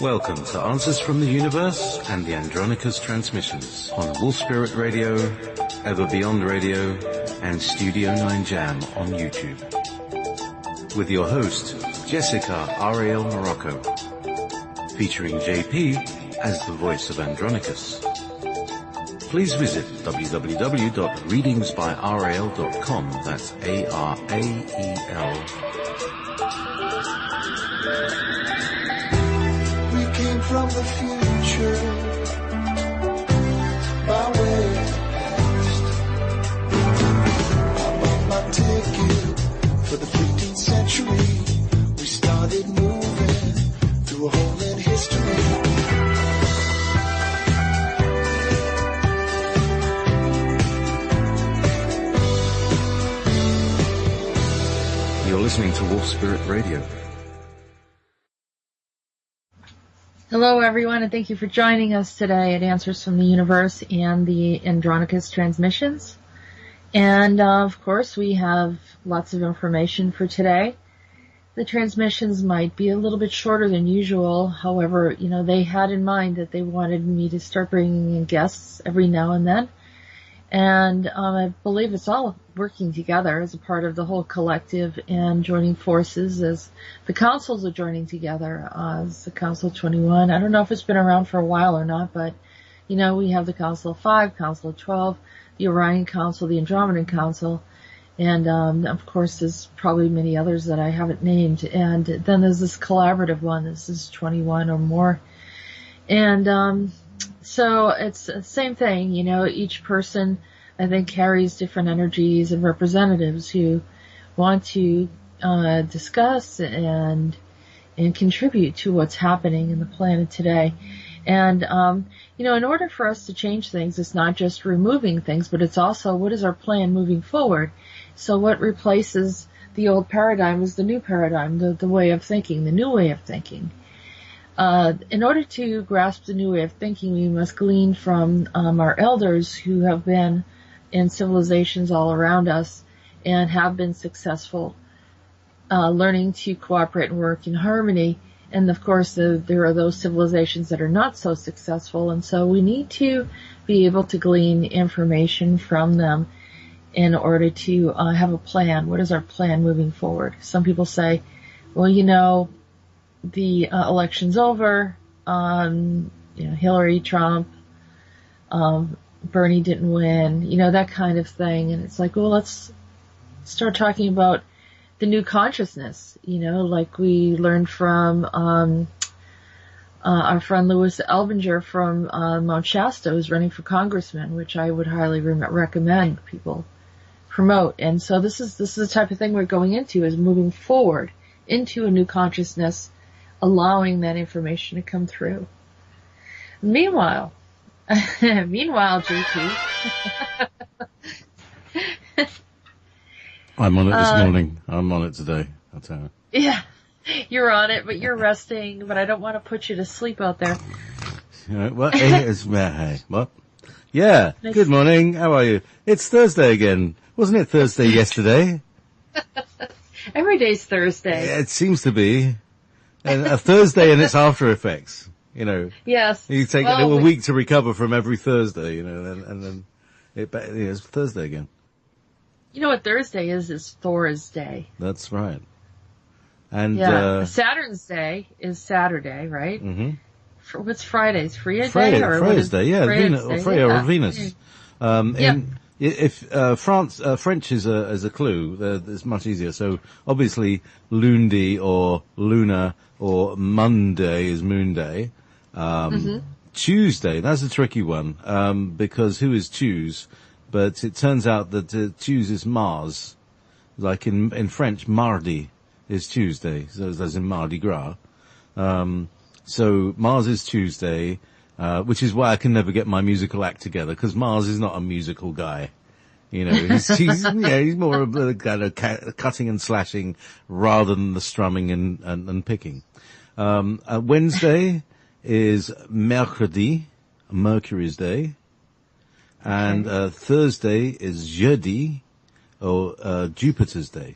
Welcome to Answers from the Universe and the Andronicus transmissions on Wolf Spirit Radio, Ever Beyond Radio, and Studio 9 Jam on YouTube. With your host, Jessica Ariel Morocco, featuring JP as the voice of Andronicus. Please visit www.readingsbyrael.com, that's A-R-A-E-L. From the future, by way of the past, I'm on my ticket for the 15th century. We started moving through a hole in history. You're listening to Wolf Spirit Radio. Hello everyone, and thank you for joining us today at Answers from the Universe and the Andronicus transmissions. And of course we have lots of information for today. The transmissions might be a little bit shorter than usual. However, they had in mind that they wanted me to start bringing in guests every now and then. And I believe it's all working together as a part of the whole collective and joining forces as the councils are joining together as the Council of 21. I don't know if it's been around for a while or not, but, we have the Council of 5, Council of 12, the Orion Council, the Andromedan Council, and, of course, there's probably many others that I haven't named. And then there's this collaborative one. This is 21 or more. And, so it's the same thing, each person, I think, carries different energies and representatives who want to discuss and contribute to what's happening in the planet today. And, in order for us to change things, it's not just removing things, but it's also what is our plan moving forward. So what replaces the old paradigm is the new paradigm, the way of thinking, the new way of thinking. In order to grasp the new way of thinking, we must glean from our elders who have been in civilizations all around us and have been successful, learning to cooperate and work in harmony. And of course, there are those civilizations that are not so successful, and so we need to be able to glean information from them in order to have a plan. What is our plan moving forward? Some people say, well, the election's over, Hillary, Trump, Bernie didn't win, that kind of thing. And it's like, well, let's start talking about the new consciousness, like we learned from our friend Louis Elbinger from Mount Shasta, who's running for congressman, which I would highly recommend people promote. And so this is the type of thing we're going into, is moving forward into a new consciousness, allowing that information to come through. Meanwhile, JP. I'm on it this morning. I'm on it today. I'll tell you. Yeah, you're on it, but you're resting. But I don't want to put you to sleep out there. Hey, what? Yeah. Nice. Good morning. How are you? It's Thursday again. Wasn't it Thursday yesterday? Every day's Thursday. Yeah, it seems to be. And a Thursday and its after effects, Yes. You take a little week to recover from every Thursday, and then it's Thursday again. You know what Thursday is? It's Thor's Day. That's right. And, Saturn's Day is Saturday, right? Mm-hmm. What's Friday's? Freya Day? Friday's Day, yeah. Freya or Venus. French is a clue. It's much easier. So obviously Lundi or Luna or Monday is Moon Day. Tuesday, that's a tricky one, because who is Tues? But it turns out that Tues is Mars. Like in French, Mardi is Tuesday. So as in Mardi Gras. So Mars is Tuesday. Which is why I can never get my musical act together, because Mars is not a musical guy. He's more of a kind of cutting and slashing rather than the strumming and picking. Wednesday is Mercredi, Mercury's day. And, Thursday is Jeudi, or, Jupiter's day.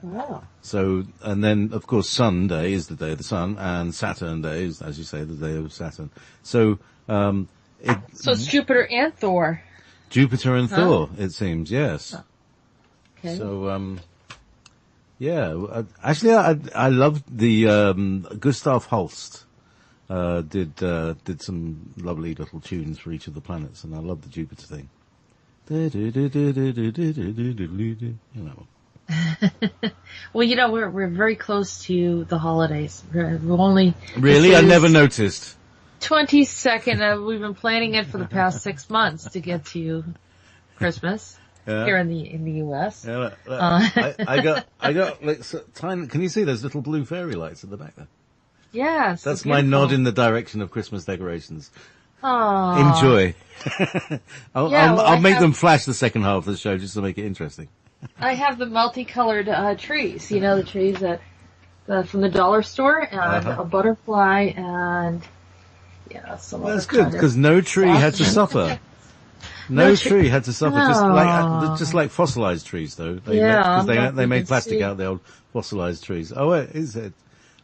Wow. So, and then, of course, Sunday is the day of the sun, and Saturn Day is, as you say, the day of Saturn. So, So it's Jupiter and Thor. Jupiter and Thor, it seems, yes. Okay. So, yeah, actually, I loved the, Gustav Holst, did some lovely little tunes for each of the planets, and I love the Jupiter thing. You know. Well, we're very close to the holidays. We're only Really? I never noticed. 22nd. We've been planning it for the past 6 months to get to Christmas here in the U.S. Yeah, look. I got like tiny. Can you see those little blue fairy lights at the back there? Yes. That's my nod in the direction of Christmas decorations. Aww. Enjoy. I'll make them flash the second half of the show just to make it interesting. I have the multicolored trees. The trees that from the dollar store, and a butterfly, and some. Well, that's good because no tree had to suffer. No tree had to suffer, just like fossilized trees, though. They made plastic out of the old fossilized trees. Oh, wait, is it?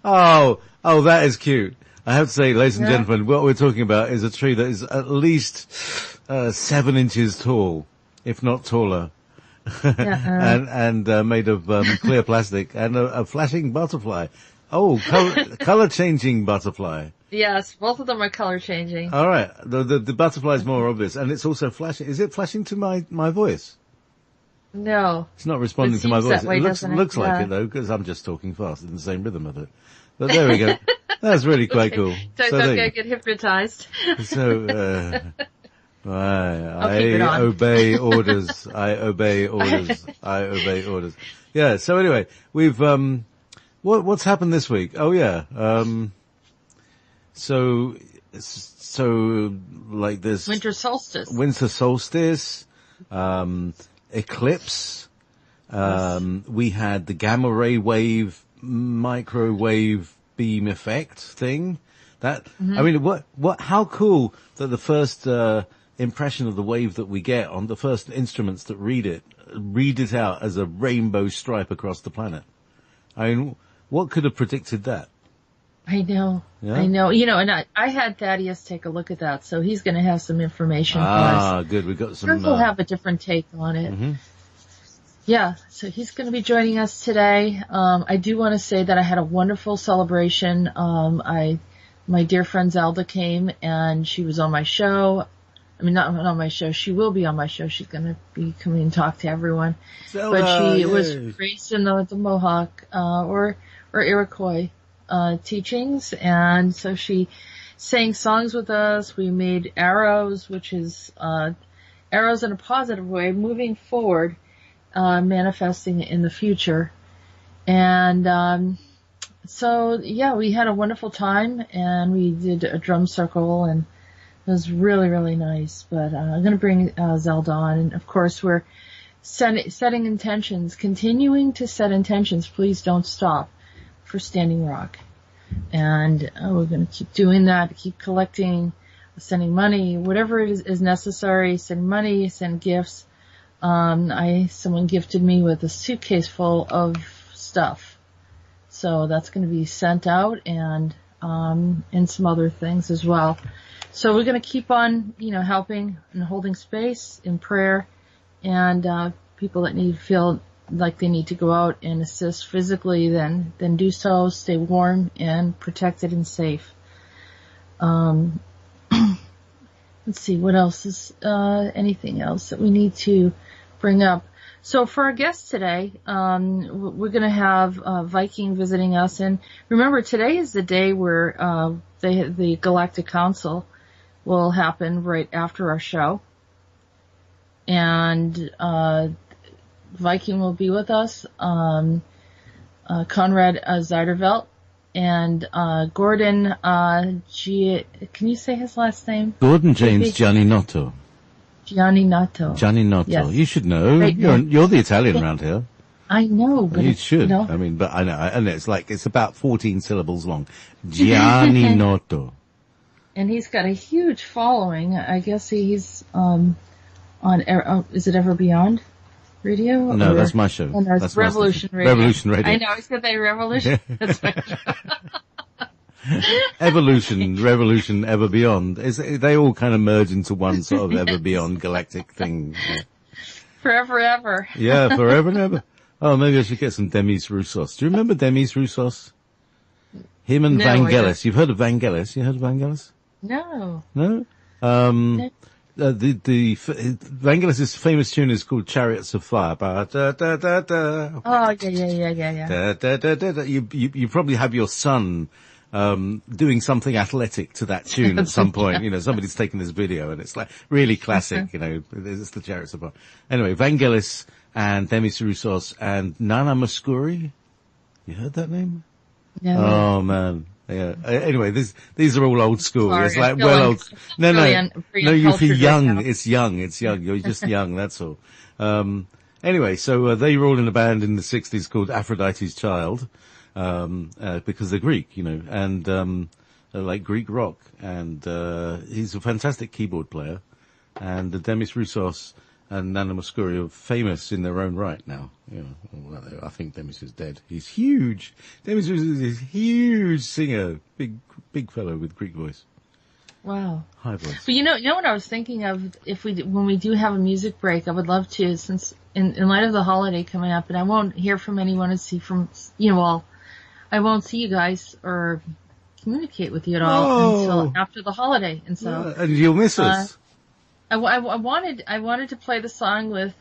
Oh, that is cute. I have to say, ladies and gentlemen, what we're talking about is a tree that is at least 7 inches tall, if not taller, and made of clear plastic, and a flashing butterfly. Oh, color changing butterfly. Yes, both of them are color changing. All right, the butterfly is more obvious, and it's also flashing. Is it flashing to my voice? No, it's not responding to my voice. It looks like it though, because I'm just talking fast in the same rhythm of it. But there we go. That's really quite cool. Don't get hypnotized. So, I obey orders. I obey orders. I obey orders. Yeah. So anyway, we've what's happened this week? Oh yeah. So like this winter solstice, eclipse. We had the gamma ray wave, microwave beam effect thing. I mean, how cool that the first impression of the wave that we get on the first instruments that read it out as a rainbow stripe across the planet. I mean, what could have predicted that? I know. Yeah? I know. And I had Thaddeus take a look at that, so he's going to have some information for us. Ah, good. We got some. We'll have a different take on it. Mm-hmm. Yeah, so he's going to be joining us today. I do want to say that I had a wonderful celebration. My dear friend Zelda came, and she was on my show. I mean, not on my show. She will be on my show. She's going to be coming and talk to everyone. Zelda, but she was raised in the Mohawk or Iroquois teachings, and so she sang songs with us. We made arrows, which is arrows in a positive way, moving forward, manifesting in the future. And so yeah, we had a wonderful time, and we did a drum circle, and it was really, really nice. But I'm going to bring Zelda on, and of course we're setting intentions, continuing to set intentions. Please don't stop for Standing Rock. And we're going to keep doing that, keep collecting, sending money, whatever is necessary, send money, send gifts. Someone gifted me with a suitcase full of stuff. So that's going to be sent out, and some other things as well. So we're going to keep on, helping and holding space in prayer, and people that feel like they need to go out and assist physically, then do so. Stay warm and protected and safe. Let's see, what else is, anything else that we need to bring up? So for our guest today, we're going to have Viking visiting us. And remember, today is the day where the Galactic Council will happen right after our show. And Viking will be with us, Conrad Zeidervelt, and Gordon, can you say his last name? Gordon James Gianninotto. Gianninotto. Yes. You should know. You're the Italian around here. I know, but you should. I mean, but I know, and it's about 14 syllables long. Gianninotto. And he's got a huge following. I guess he's on. Is it Ever Beyond? Radio? No, that's my show. Oh, no, that's Revolution Radio. Revolution Radio. I know, I was going to say Revolution. That's my Evolution, Revolution, Ever Beyond. They all kind of merge into one sort of Ever Beyond galactic thing. Yeah. Forever, ever. Yeah, forever and ever. Oh, maybe I should get some Demis Roussos. Do you remember Demis Roussos? Him and No, Vangelis. You've heard of Vangelis? You heard of Vangelis? No. No? No. Vangelis' famous tune is called Chariots of Fire. Da, da, da, da. Oh, yeah. Da, da, da, da, da. You probably have your son doing something athletic to that tune at some point. You know, somebody's taken this video and it's like really classic, you know, it's the Chariots of Fire. Anyway, Vangelis and Demis Roussos and Nana Mouskouri. You heard that name? No. Oh man. Yeah. Anyway, these are all old school. Sorry, it's like old. No, you're young. Right, it's young. You're just young. That's all. Anyway, so they were all in a band in the 60s called Aphrodite's Child, because they're Greek, you know, and they're like Greek rock. And he's a fantastic keyboard player. And the Demis Roussos and Nana Mouskouri are famous in their own right now. You know, well, I think Demis is dead. He's huge. Demis is a huge singer, big fellow with Greek voice. Wow. High voice. But you know what I was thinking of? When we do have a music break, I would love to, since in light of the holiday coming up, and I won't hear from anyone and see from, you know, well, I won't see you guys or communicate with you at all until after the holiday, and so. Yeah, and you'll miss us. I wanted to play the song with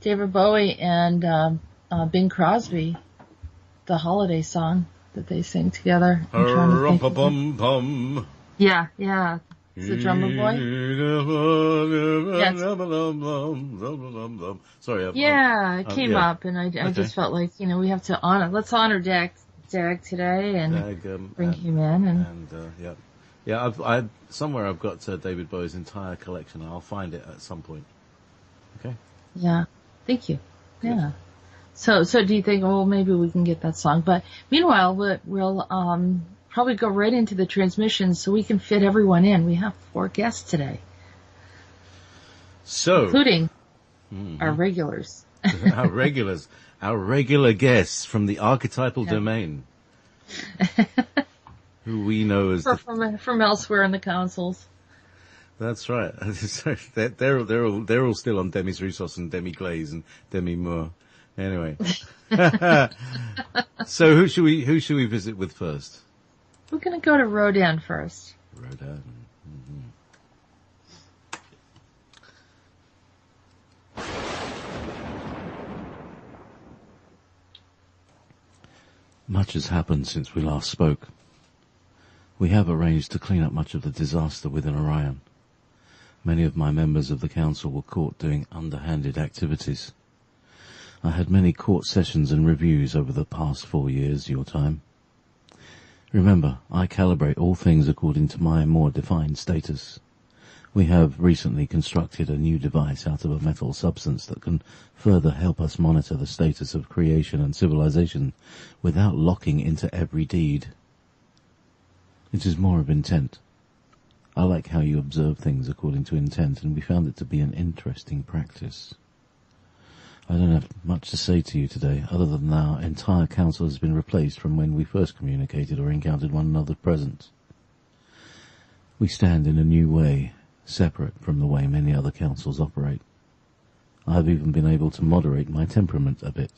David Bowie and Bing Crosby, the holiday song that they sing together. I'm trying to think of it. Yeah. It's the drummer boy. Yes. Sorry. It came up, and I just felt like, you know, we have to let's honor Dag today and bring him in and yeah. Yeah, I've somewhere I've got David Bowie's entire collection. I'll find it at some point. Okay. Yeah. Thank you. Good. Yeah. So do you think, maybe we can get that song? But meanwhile, we'll probably go right into the transmissions so we can fit everyone in. We have 4 guests today. So. Including our regulars. Our regular guests from the archetypal domain. Who we know as from elsewhere in the councils. That's right. they're all still on Demis Roussos and Demi Glaze and Demi Moore. Anyway, so who should we visit with first? We're gonna go to Rhodan first. Rhodan. Much has happened since we last spoke. We have arranged to clean up much of the disaster within Orion. Many of my members of the council were caught doing underhanded activities. I had many court sessions and reviews over the past 4 years, your time. Remember, I calibrate all things according to my more defined status. We have recently constructed a new device out of a metal substance that can further help us monitor the status of creation and civilization without locking into every deed. It is more of intent. I like how you observe things according to intent, and we found it to be an interesting practice. I don't have much to say to you today, other than our entire council has been replaced from when we first communicated or encountered one another's presence. We stand in a new way, separate from the way many other councils operate. I have even been able to moderate my temperament a bit.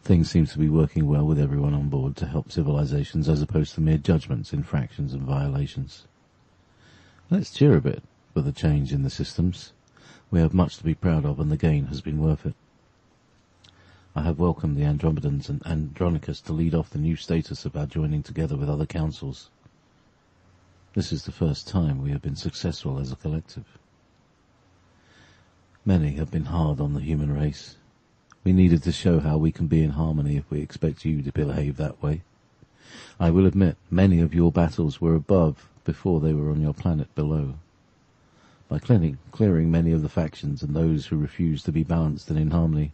Things seem to be working well with everyone on board to help civilizations as opposed to mere judgments, infractions and violations. Let's cheer a bit for the change in the systems. We have much to be proud of, and the gain has been worth it. I have welcomed the Andromedans and Andronicus to lead off the new status of our joining together with other councils. This is the first time we have been successful as a collective. Many have been hard on the human race. We needed to show how we can be in harmony if we expect you to behave that way. I will admit, many of your battles were above before they were on your planet below. By clearing many of the factions and those who refuse to be balanced and in harmony,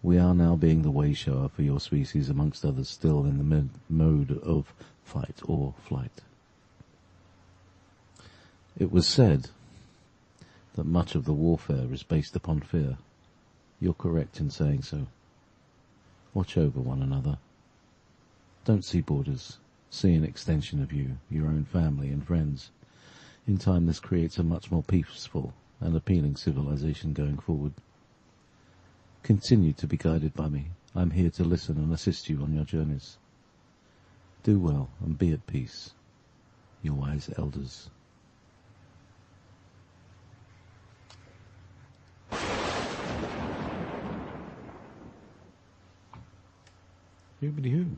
we are now being the way shower for your species amongst others still in the mode of fight or flight. It was said, that much of the warfare is based upon fear. You're correct in saying so. Watch over one another. Don't see borders. See an extension of you, your own family and friends. In time this creates a much more peaceful and appealing civilization going forward. Continue to be guided by me. I'm here to listen and assist you on your journeys. Do well and be at peace. Your wise elders. Hoobity-hoo.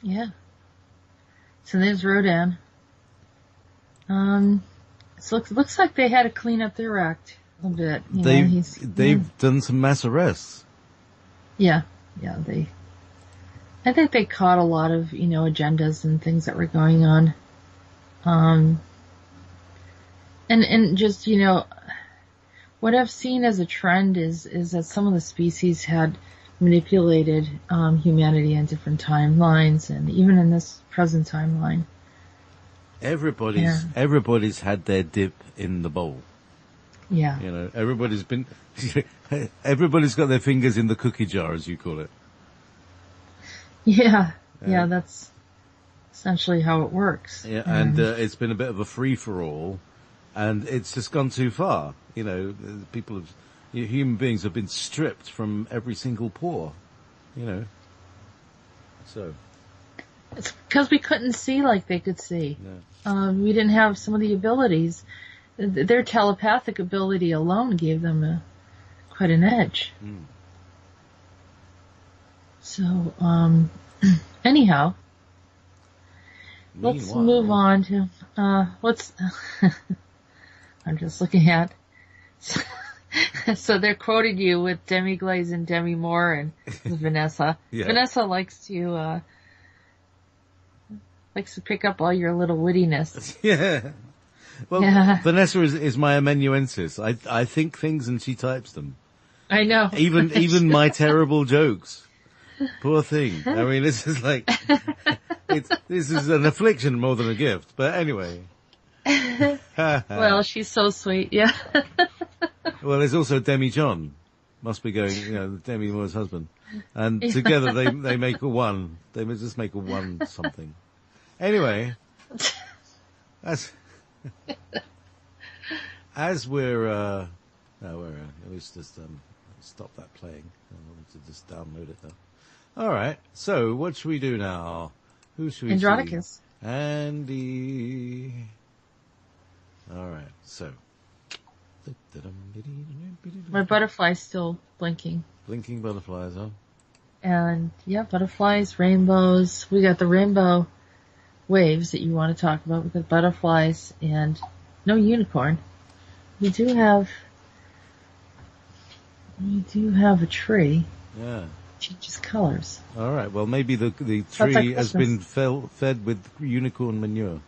Yeah. So there's Rhodan. So looks like they had to clean up their act a bit. They've done some mass arrests. Yeah, I think they caught a lot of, agendas and things that were going on. And just, what I've seen as a trend is that some of the species had manipulated, humanity in different timelines, and even in this present timeline. Everybody's had their dip in the bowl. Yeah. Everybody's got their fingers in the cookie jar, as you call it. Yeah, that's essentially how it works. Yeah, and it's been a bit of a free-for-all, and it's just gone too far. Human beings have been stripped from every single pore, So. It's because we couldn't see like they could see. No. We didn't have some of the abilities. Their telepathic ability alone gave them quite an edge. Mm. So, anyhow, let's move on to, I'm just looking at, so they're quoting you with Demi Glaze and Demi Moore and Vanessa. Yeah. Vanessa likes to pick up all your little wittiness. Yeah. Well, yeah. Vanessa is my amanuensis. I think things and she types them. I know. Even my terrible jokes. Poor thing. I mean, this is like, this is an affliction more than a gift. But anyway. Well, she's so sweet, yeah. Well, there's also Demi John. Must be going, Demi Moore's husband. And together they make a one. They just make a one something. Anyway. As we're, let's just, stop that playing. I wanted to just download it though. Alright, so what should we do now? Who should we Andronicus. see? Andy. Alright, so. My butterfly's still blinking. Blinking butterflies, huh? And, butterflies, rainbows. We got the rainbow waves that you want to talk about. We got butterflies and no unicorn. We do have a tree. Yeah. Changes colors. All right. Well, maybe the tree like has been fed with unicorn manure.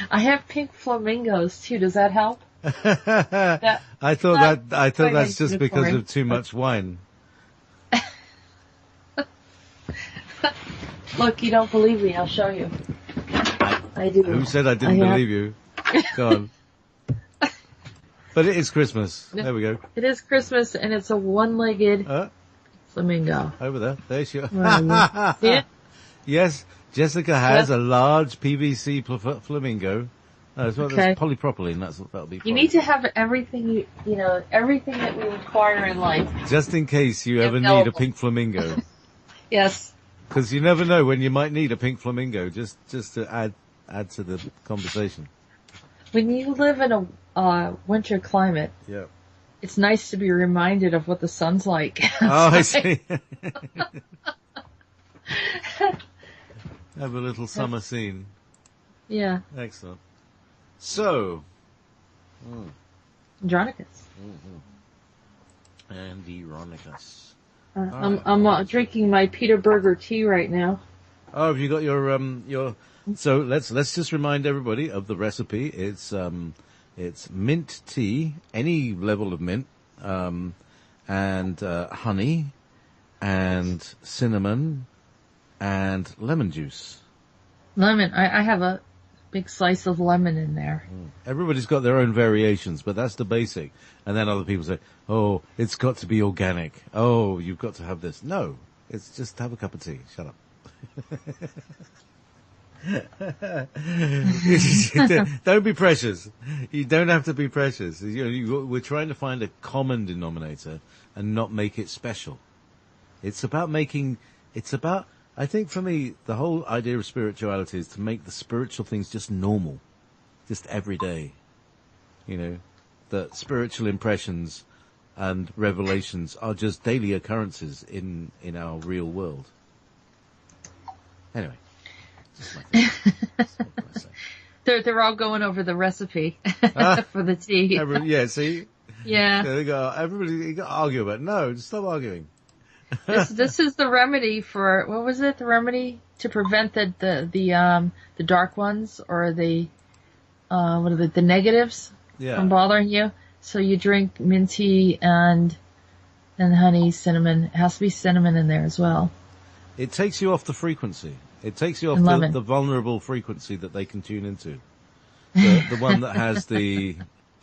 I have pink flamingos too. Does that help? I thought that's just because of too much wine. Look, you don't believe me. I'll show you. I do. Who said I didn't believe you? Go on. But it is Christmas. There we go. It is Christmas, and it's a one-legged flamingo. Over there. There she is. See it? Yes, Jessica has a large PVC flamingo. That's polypropylene. That'll be. You need to have everything everything that we require in life. Just in case you ever need a pink flamingo. Yes. Because you never know when you might need a pink flamingo. Just to add to the conversation. When you live in a winter climate, it's nice to be reminded of what the sun's like. Oh, I see. Have a little summer scene. Yeah. Excellent. So. Andronicus. Mm-hmm. Andronicus. I'm drinking my Peter Burger tea right now. Oh, have you got your So let's just remind everybody of the recipe. It's mint tea, any level of mint, and honey, and cinnamon, and lemon juice. Lemon. I have a big slice of lemon in there. Everybody's got their own variations, but that's the basic. And then other people say, oh, it's got to be organic. Oh, you've got to have this. No, it's just have a cup of tea. Shut up. Don't be precious. You don't have to be precious. We're trying to find a common denominator and not make it special. I think for me, the whole idea of spirituality is to make the spiritual things just normal, just everyday. That spiritual impressions and revelations are just daily occurrences in our real world. Anyway. They're all going over the recipe for the tea. See? Yeah. There they go. Everybody, you got to argue about it. No, just stop arguing. This is the remedy for, what was it? The remedy to prevent the dark ones or the negatives from bothering you. So you drink mint tea and honey, cinnamon. It has to be cinnamon in there as well. It takes you off the frequency. It takes you off the vulnerable frequency that they can tune into. The one that has the,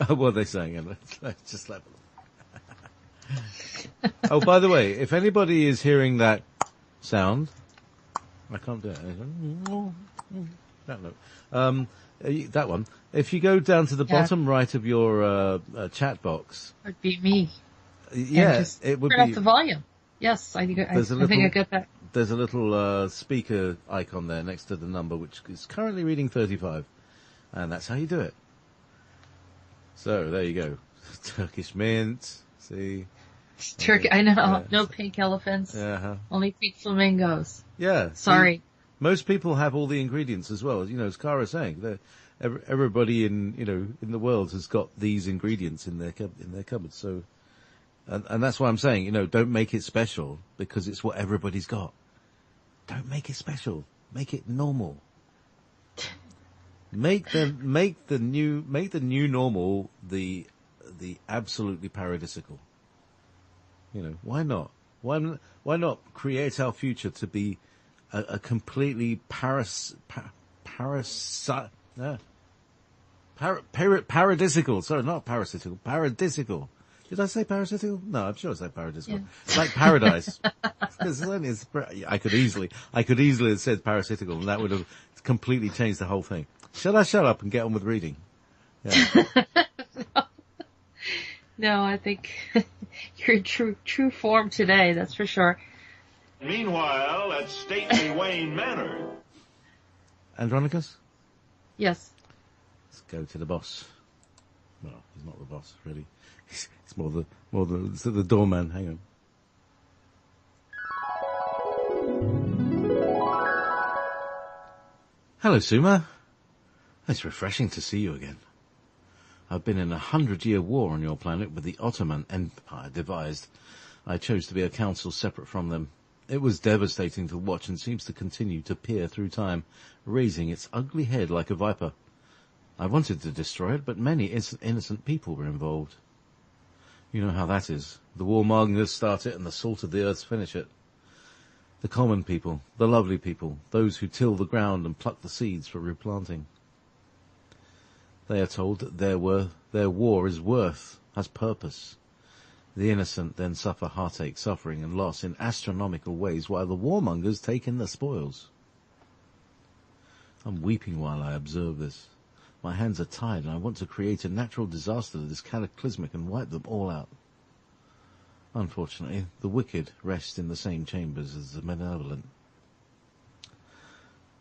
what are they saying? Let's just let them. Oh, by the way, if anybody is hearing that sound, I can't do it. That note. That one. If you go down to the bottom right of your chat box, it would be me. Yeah, it would turn be. Turn off the volume. Yes, I think I get that. There's a little speaker icon there next to the number, which is currently reading 35, and that's how you do it. So there you go. Turkish mint. See. Turkey, I know. No pink elephants. Only pink flamingos. Yeah. Sorry. See, most people have all the ingredients as well. As Kara's saying, everybody in the world has got these ingredients in their cupboards. So, and that's why I'm saying, don't make it special because it's what everybody's got. Don't make it special. Make it normal. Make the new normal the absolutely paradisical. Why not? Why not create our future to be a completely paradisical? Sorry, not parasitical. Paradisical. Did I say parasitical? No, I'm sure I said paradisical. Yeah. It's like paradise. I could easily have said parasitical, and that would have completely changed the whole thing. Shall I shut up and get on with reading? Yeah. No, I think you're in true form today, that's for sure. Meanwhile, at stately Wayne Manor. Andronicus? Yes. Let's go to the boss. Well, he's not the boss, really. He's more the doorman. Hang on. Hello, Suma. It's refreshing to see you again. I've been in a 100-year war on your planet with the Ottoman Empire devised. I chose to be a council separate from them. It was devastating to watch and seems to continue to peer through time, raising its ugly head like a viper. I wanted to destroy it, but many innocent people were involved. You know how that is. The warmongers start it and the salt of the earth finish it. The common people, the lovely people, those who till the ground and pluck the seeds for replanting. They are told that their war has purpose. The innocent then suffer heartache, suffering and loss in astronomical ways while the warmongers take in the spoils. I'm weeping while I observe this. My hands are tied and I want to create a natural disaster that is cataclysmic and wipe them all out. Unfortunately, the wicked rest in the same chambers as the benevolent.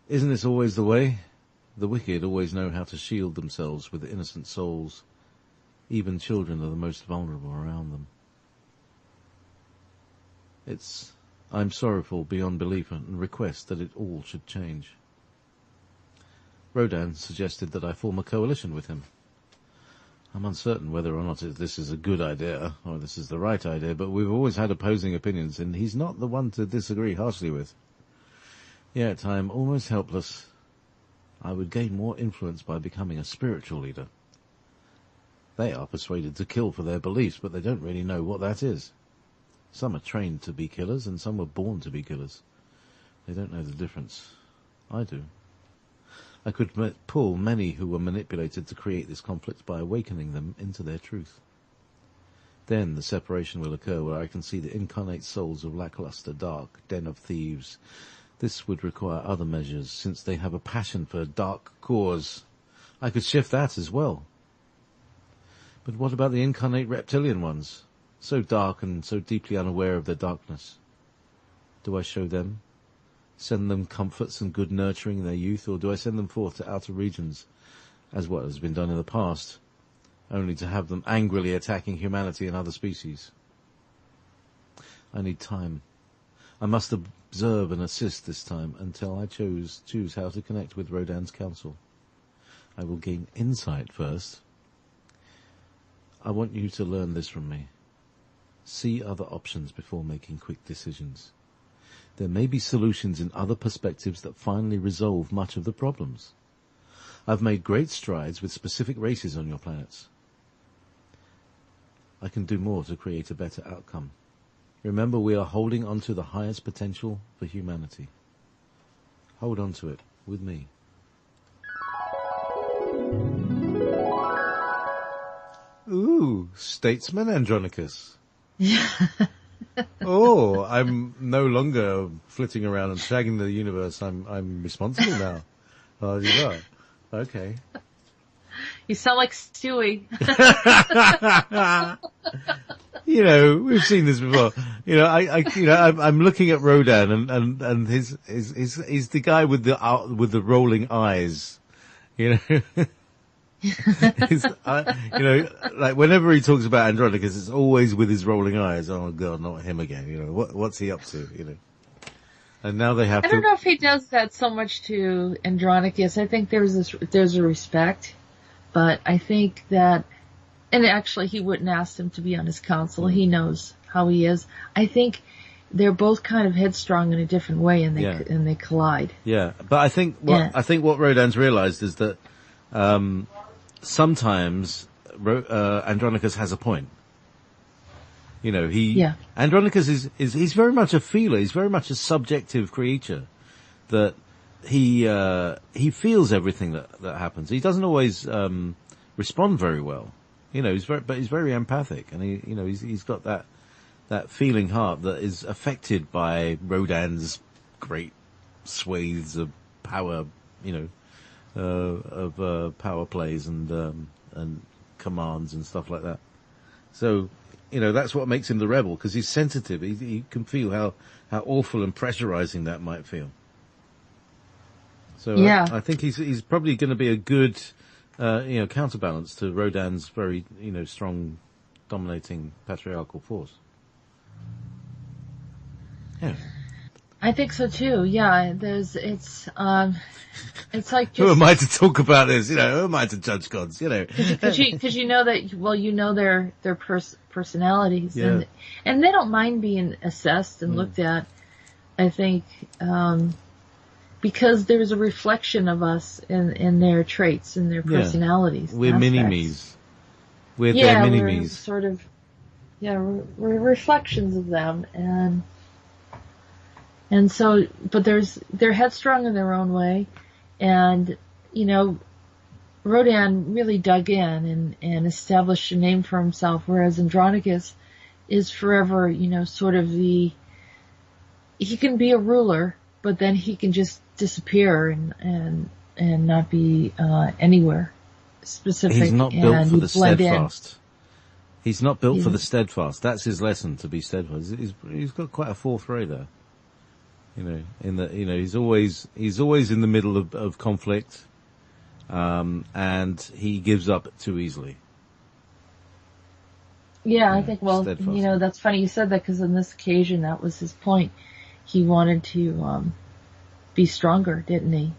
Isn't this always the way? The wicked always know how to shield themselves with innocent souls. Even children are the most vulnerable around them. I'm sorrowful beyond belief and request that it all should change. Rhodan suggested that I form a coalition with him. I'm uncertain whether or not this is a good idea, or this is the right idea, but we've always had opposing opinions, and he's not the one to disagree harshly with. Yet I am almost helpless. I would gain more influence by becoming a spiritual leader. They are persuaded to kill for their beliefs, but they don't really know what that is. Some are trained to be killers, and some were born to be killers. They don't know the difference. I do. I could pull many who were manipulated to create this conflict by awakening them into their truth. Then the separation will occur where I can see the incarnate souls of lackluster, dark, den of thieves. This would require other measures, since they have a passion for a dark cause. I could shift that as well. But what about the incarnate reptilian ones? So dark and so deeply unaware of their darkness. Do I show them? Send them comforts and good nurturing in their youth, or do I send them forth to outer regions, as what has been done in the past, only to have them angrily attacking humanity and other species? I need time. I must observe and assist this time until I choose how to connect with Rhodan's council. I will gain insight first. I want you to learn this from me. See other options before making quick decisions. There may be solutions in other perspectives that finally resolve much of the problems. I've made great strides with specific races on your planets. I can do more to create a better outcome. Remember, we are holding on to the highest potential for humanity. Hold on to it with me. Ooh, statesman Andronicus. Yeah. Oh, I'm no longer flitting around and shagging the universe. I'm responsible now. Oh, you are? Okay. You sound like Stewie. You know, we've seen this before. You know, I'm looking at Rhodan and he's the guy with the rolling eyes. You know. Like whenever he talks about Andronicus, it's always with his rolling eyes. Oh God, not him again. You know, what's he up to? You know. And now they have I don't know if he does that so much to Andronicus. I think there's a respect, but I think that, and actually he wouldn't ask him to be on his council. He knows how he is. I think they're both kind of headstrong in a different way, and they collide. Yeah, but I think what Rhodan's realized is that sometimes Andronicus has a point. You know, Andronicus he's very much a feeler. He's very much a subjective creature that he feels everything that happens. He doesn't always respond very well. You know, but he's very empathic, and he's got that feeling heart that is affected by Rhodan's great swathes of power. You know, of power plays and commands and stuff like that. So, you know, that's what makes him the rebel, because he's sensitive. He can feel how awful and pressurizing that might feel. So yeah. I think he's probably going to be a good, counterbalance to Rhodan's very, strong, dominating patriarchal force. Yeah. I think so too. Yeah, it's like just, who am I to talk about this? You know, who am I to judge gods? You know, because you know that, well, you know their personalities, yeah. and they don't mind being assessed and looked at. I think because there's a reflection of us in their traits and their personalities. We're mini-me's. We're their mini-me's. Sort of, we're reflections of them, and so, but they're headstrong in their own way, and, Rhodan really dug in and established a name for himself, whereas Andronicus is forever, sort of he can be a ruler, but then he can just disappear and not be, anywhere specific. He's not built for the steadfast. In. He's not built for the steadfast. That's his lesson, to be steadfast. He's got quite a fourth ray there. He's always in the middle of conflict, and he gives up too easily. Yeah, I think, well, steadfast. That's funny you said that, because on this occasion, that was his point. He wanted to, be stronger, didn't he?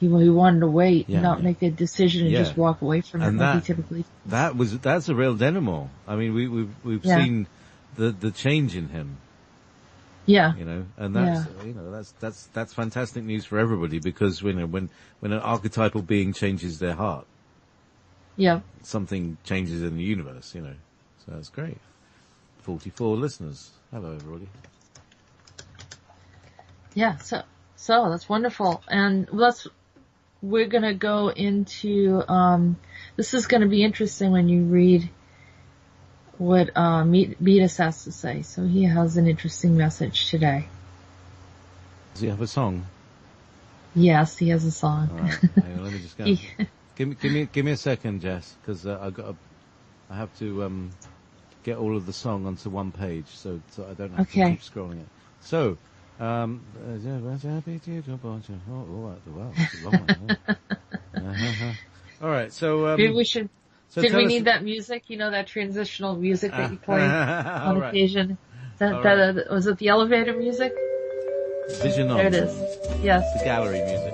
He wanted to wait, not make a decision and just walk away from it like he typically does. That's a real denouement. I mean, we've seen the change in him. Yeah. And that's fantastic news for everybody, because when an archetypal being changes their heart, something changes in the universe, So that's great. 44 listeners. Hello, everybody. Yeah. So that's wonderful. And that's we're going to go into, this is going to be interesting when you read what Meetis has to say. So he has an interesting message today. Does he have a song? Yes, he has a song. All right. Hang on, let me just go. Give me a second, Jess, because I have to get all of the song onto one page, so I don't have to keep scrolling it. So, wow, that's a long one. All right, so maybe we should. So did we need that music? You know, that transitional music that you play on right. occasion. Right. Was it the elevator music? Vision on. There it is. Yes. The gallery music.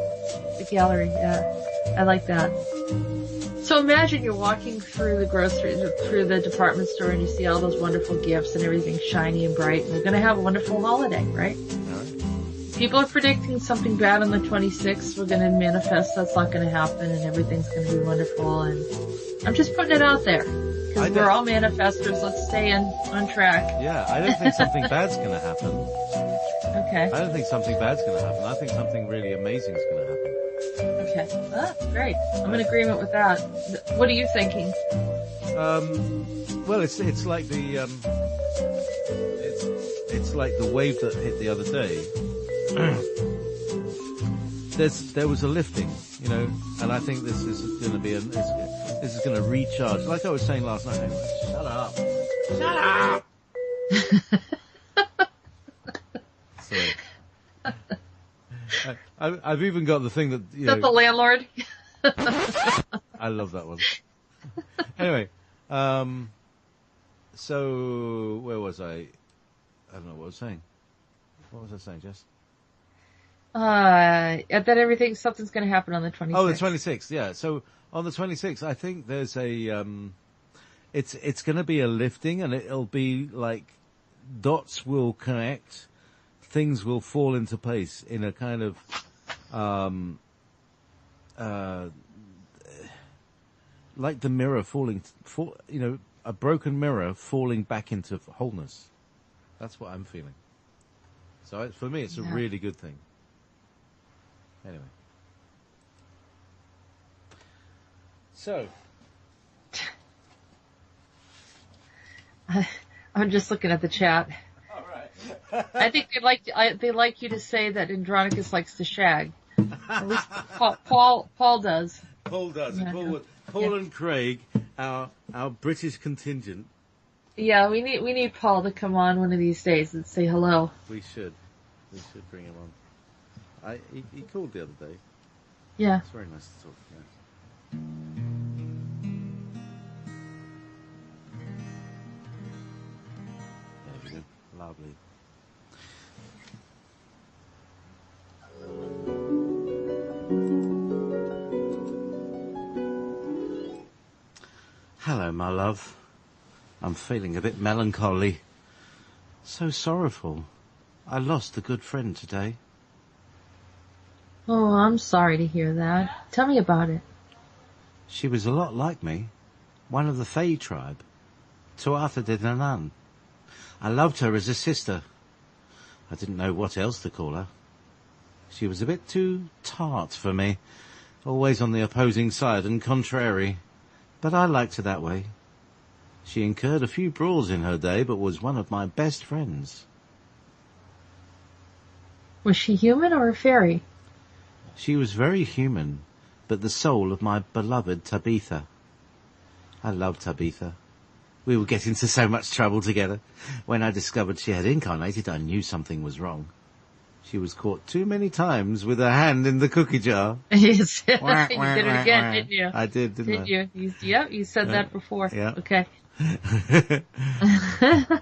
The gallery, yeah. I like that. So imagine you're walking through the department store, and you see all those wonderful gifts and everything shiny and bright, and you're going to have a wonderful holiday, right? All right. People are predicting something bad on the 26th. We're going to manifest that's not going to happen, and everything's going to be wonderful. And I'm just putting it out there because we're all manifestors. Let's stay on track. Yeah, I don't think something bad's going to happen. Okay. I don't think something bad's going to happen. I think something really amazing is going to happen. Okay. Ah, great. I'm in agreement with that. What are you thinking? Well, it's like the it's like the wave that hit the other day. There was a lifting, you know, and I think this is going to be this is going to recharge. Like I was saying last night. Anyway, shut up. Shut up. Sorry. I've even got the thing that, you know. Is that the landlord? I love that one. Anyway, so where was I? I don't know what I was saying. What was I saying, Jess? That something's going to happen on the 26th. Oh, the 26th, yeah. So on the 26th, I think there's it's going to be a lifting, and it'll be like dots will connect, things will fall into place in a kind of, like the mirror a broken mirror falling back into wholeness. That's what I'm feeling. So for me, it's a really good thing. Anyway. So. I'm just looking at the chat. All right. I think they like you to say that Andronicus likes to shag. At least Paul does. Paul does. Yeah. Paul and Craig, our British contingent. Yeah, we need Paul to come on one of these days and say hello. We should bring him on. He called the other day. Yeah. It's very nice to talk. Yeah. There we go. Lovely. Hello, my love. I'm feeling a bit melancholy. So sorrowful. I lost a good friend today. Oh, I'm sorry to hear that. Tell me about it. She was a lot like me. One of the Fae tribe. Tuatha de Danann. I loved her as a sister. I didn't know what else to call her. She was a bit too tart for me. Always on the opposing side and contrary. But I liked her that way. She incurred a few brawls in her day, but was one of my best friends. Was she human or a fairy? She was very human, but the soul of my beloved Tabitha. I loved Tabitha. We would get into so much trouble together. When I discovered she had incarnated, I knew something was wrong. She was caught too many times with her hand in the cookie jar. You did it again, didn't you? I did, didn't I? Did you? You said that before. Yeah. Okay.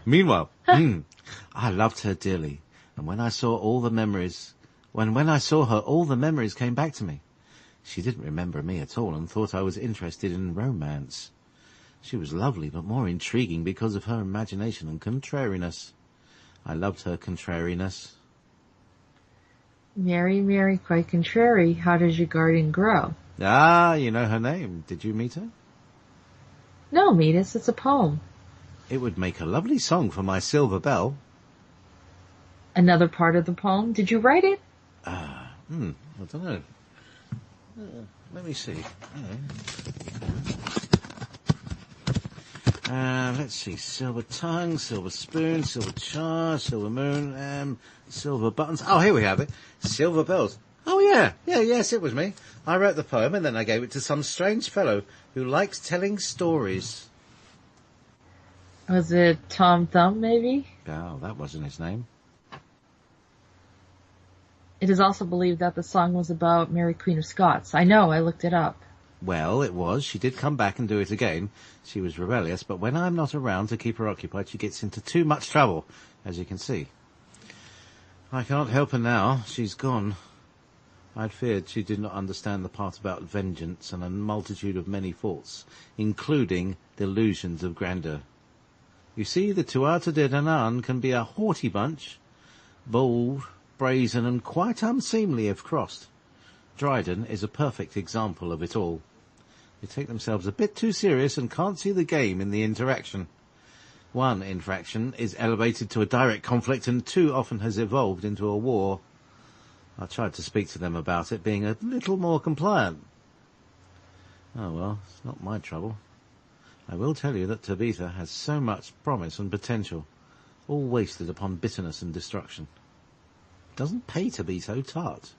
Meanwhile, I loved her dearly, and when I saw her, all the memories came back to me. She didn't remember me at all and thought I was interested in romance. She was lovely, but more intriguing because of her imagination and contrariness. I loved her contrariness. Mary, Mary, quite contrary. How does your garden grow? Ah, you know her name. Did you meet her? No, Meetis, it's a poem. It would make a lovely song for my silver bell. Another part of the poem. Did you write it? I don't know. Let me see. Let's see. Silver tongue, silver spoon, silver jar, silver moon, silver buttons. Oh, here we have it. Silver bells. Oh, yeah. Yes, it was me. I wrote the poem and then I gave it to some strange fellow who likes telling stories. Was it Tom Thumb, maybe? Oh, that wasn't his name. It is also believed that the song was about Mary Queen of Scots. I know, I looked it up. Well, it was. She did come back and do it again. She was rebellious, but when I'm not around to keep her occupied, she gets into too much trouble, as you can see. I can't help her now. She's gone. I'd feared she did not understand the part about vengeance and a multitude of many faults, including delusions of grandeur. You see, the Tuatha De Danann can be a haughty bunch, bold, brazen, and quite unseemly if crossed. Dryden is a perfect example of it all. They take themselves a bit too serious and can't see the game in the interaction. One infraction is elevated to a direct conflict and too often has evolved into a war. I tried to speak to them about it, being a little more compliant. Oh well, it's not my trouble. I will tell you that Tabitha has so much promise and potential, all wasted upon bitterness and destruction. It doesn't pay to be so tart.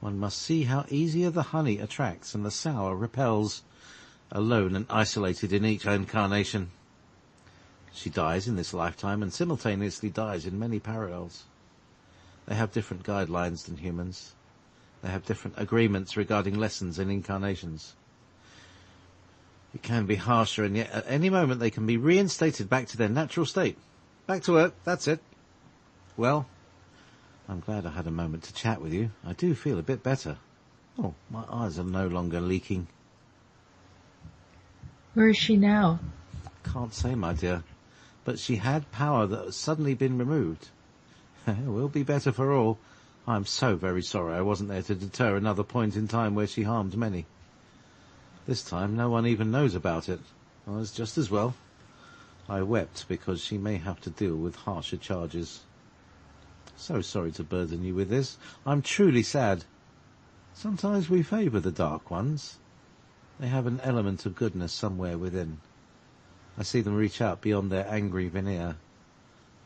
One must see how easier the honey attracts and the sour repels, alone and isolated in each incarnation. She dies in this lifetime and simultaneously dies in many parallels. They have different guidelines than humans. They have different agreements regarding lessons and incarnations. It can be harsher, and yet at any moment they can be reinstated back to their natural state. Back to work, that's it. Well, I'm glad I had a moment to chat with you. I do feel a bit better. Oh, my eyes are no longer leaking. Where is she now? Can't say, my dear. But she had power that has suddenly been removed. It will be better for all. I'm so very sorry I wasn't there to deter another point in time where she harmed many. This time no one even knows about it. Well, it's just as well. I wept because she may have to deal with harsher charges. So sorry to burden you with this. I'm truly sad. Sometimes we favour the dark ones. They have an element of goodness somewhere within. I see them reach out beyond their angry veneer.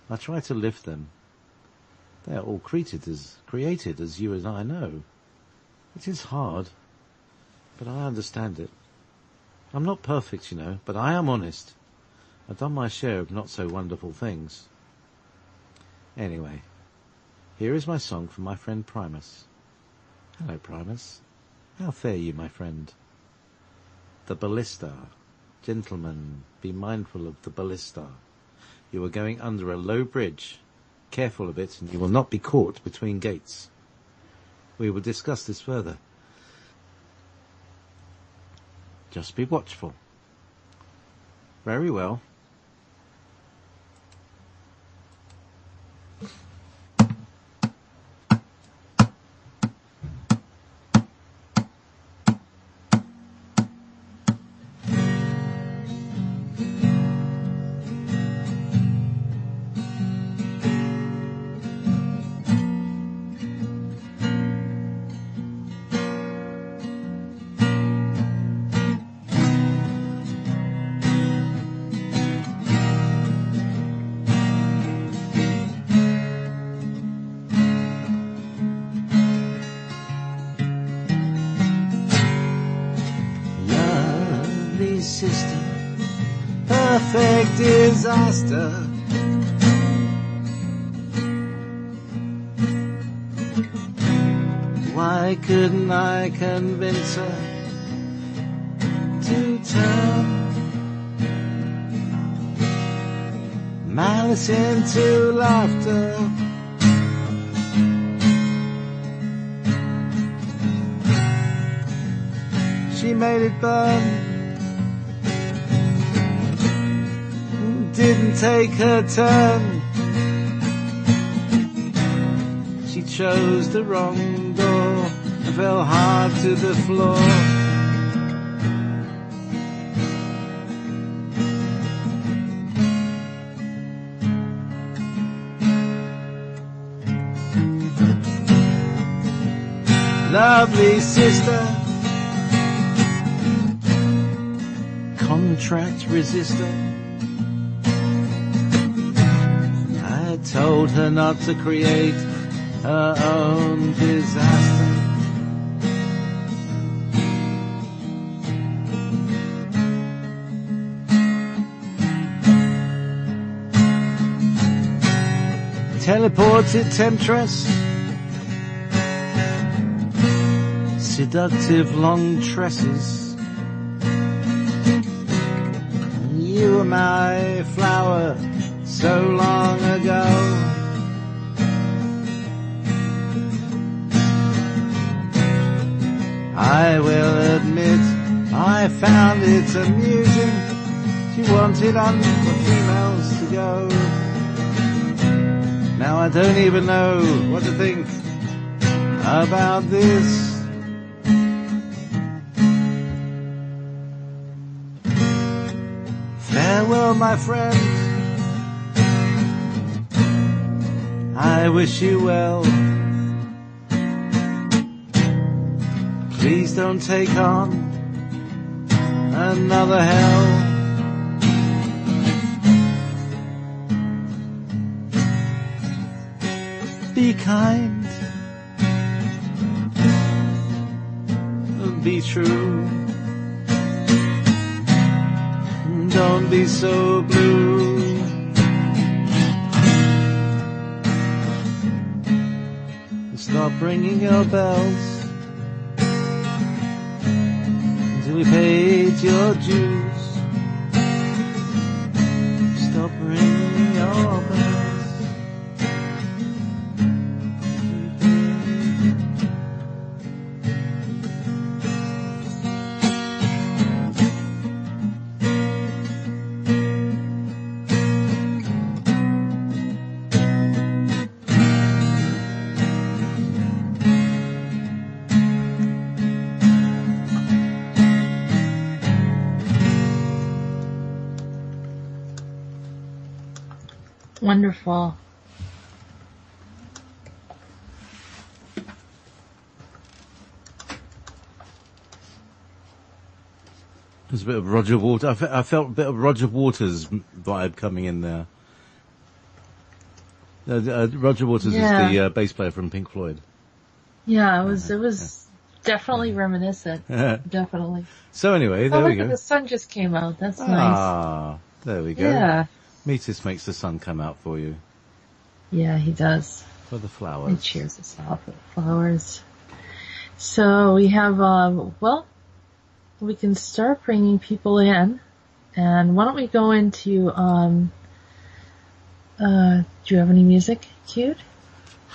I try to lift them. They are all created as you and I know. It is hard, but I understand it. I'm not perfect, you know, but I am honest. I've done my share of not so wonderful things. Anyway, here is my song from my friend Primus. Hello, Primus. How fare you, my friend? The ballista. Gentlemen, be mindful of the ballista. You are going under a low bridge. Careful of it, and you will not be caught between gates. We will discuss this further. Just be watchful. Very well. Sister, perfect disaster. Why couldn't I convince her to turn malice into laughter? She made it burn. Didn't take her turn. She chose the wrong door and fell hard to the floor. Lovely sister, contract resistor. I told her not to create her own disaster. Teleported temptress, seductive long tresses. You were my flower so long ago. I will admit I found it amusing. She wanted on for females to go. Now I don't even know what to think about this. Farewell, my friend. I wish you well. Please don't take on another hell. Be kind. Be true. Don't be so blue. Stop ringing your bells until we paid your dues. Stop ringing your bells. Wonderful. There's a bit of Roger Waters. I felt a bit of Roger Waters vibe coming in there. Roger Waters is the bass player from Pink Floyd. Yeah, it was definitely reminiscent. Definitely. So anyway, there we go. The sun just came out. That's nice. Ah, there we go. Yeah. Meetis makes the sun come out for you. Yeah, he does. For the flowers. He cheers us off with flowers. So we have, we can start bringing people in. And why don't we go into, do you have any music queued?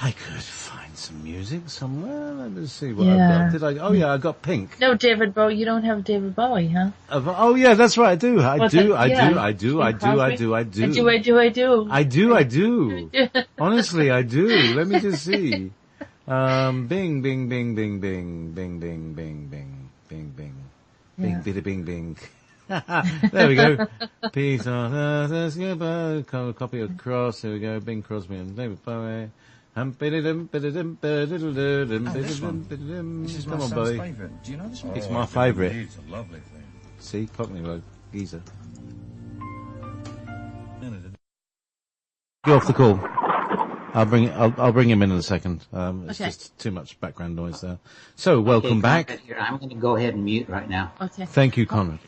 I could find some music somewhere. Let me see what I've got. I got Pink. No, David Bowie. You don't have David Bowie, huh? Oh yeah, that's right. I do. I do. Honestly, I do. Let me just see. Bing, bing, bing, bing, bing, bing, bing, bing, bing, bing, bing, bing, bing, bing, bing. There we go. Peace on earth, goodbye. Copy across. Here we go. Bing Crosby and David Bowie. This is my Come on, son's buddy. favourite. Do you know this one? It's my favourite. It's a lovely thing. See, Cockney Road, geezer. Get off the call. I'll bring him in a second. It's just too much background noise there. So, welcome back. Here. I'm going to go ahead and mute right now. Okay. Thank you, Conrad.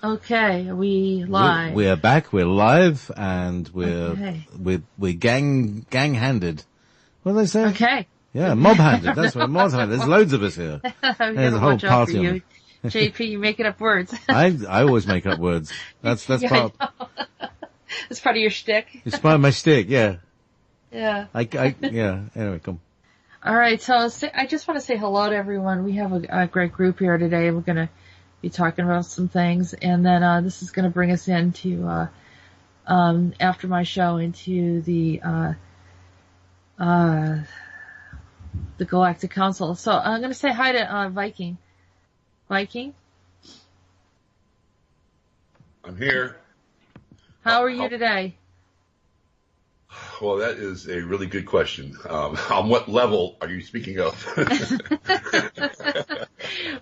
Okay, we live. We're back. We're live, and we're gang-handed. What do they say? Okay. Yeah, mob-handed. That's what mob-handed. There's loads of us here. There's a whole party you. JP, you making up words. I always make up words. That's part. It's part of your shtick. It's part of my shtick. Yeah. Yeah. Yeah. Anyway, come. All right. So I just want to say hello to everyone. We have a great group here today. We're going to be talking about some things, and then this is going to bring us into after my show into the Galactic Council. So I'm going to say hi to Viking. Viking, I'm here. how are you today? Well, that is a really good question. On what level are you speaking of?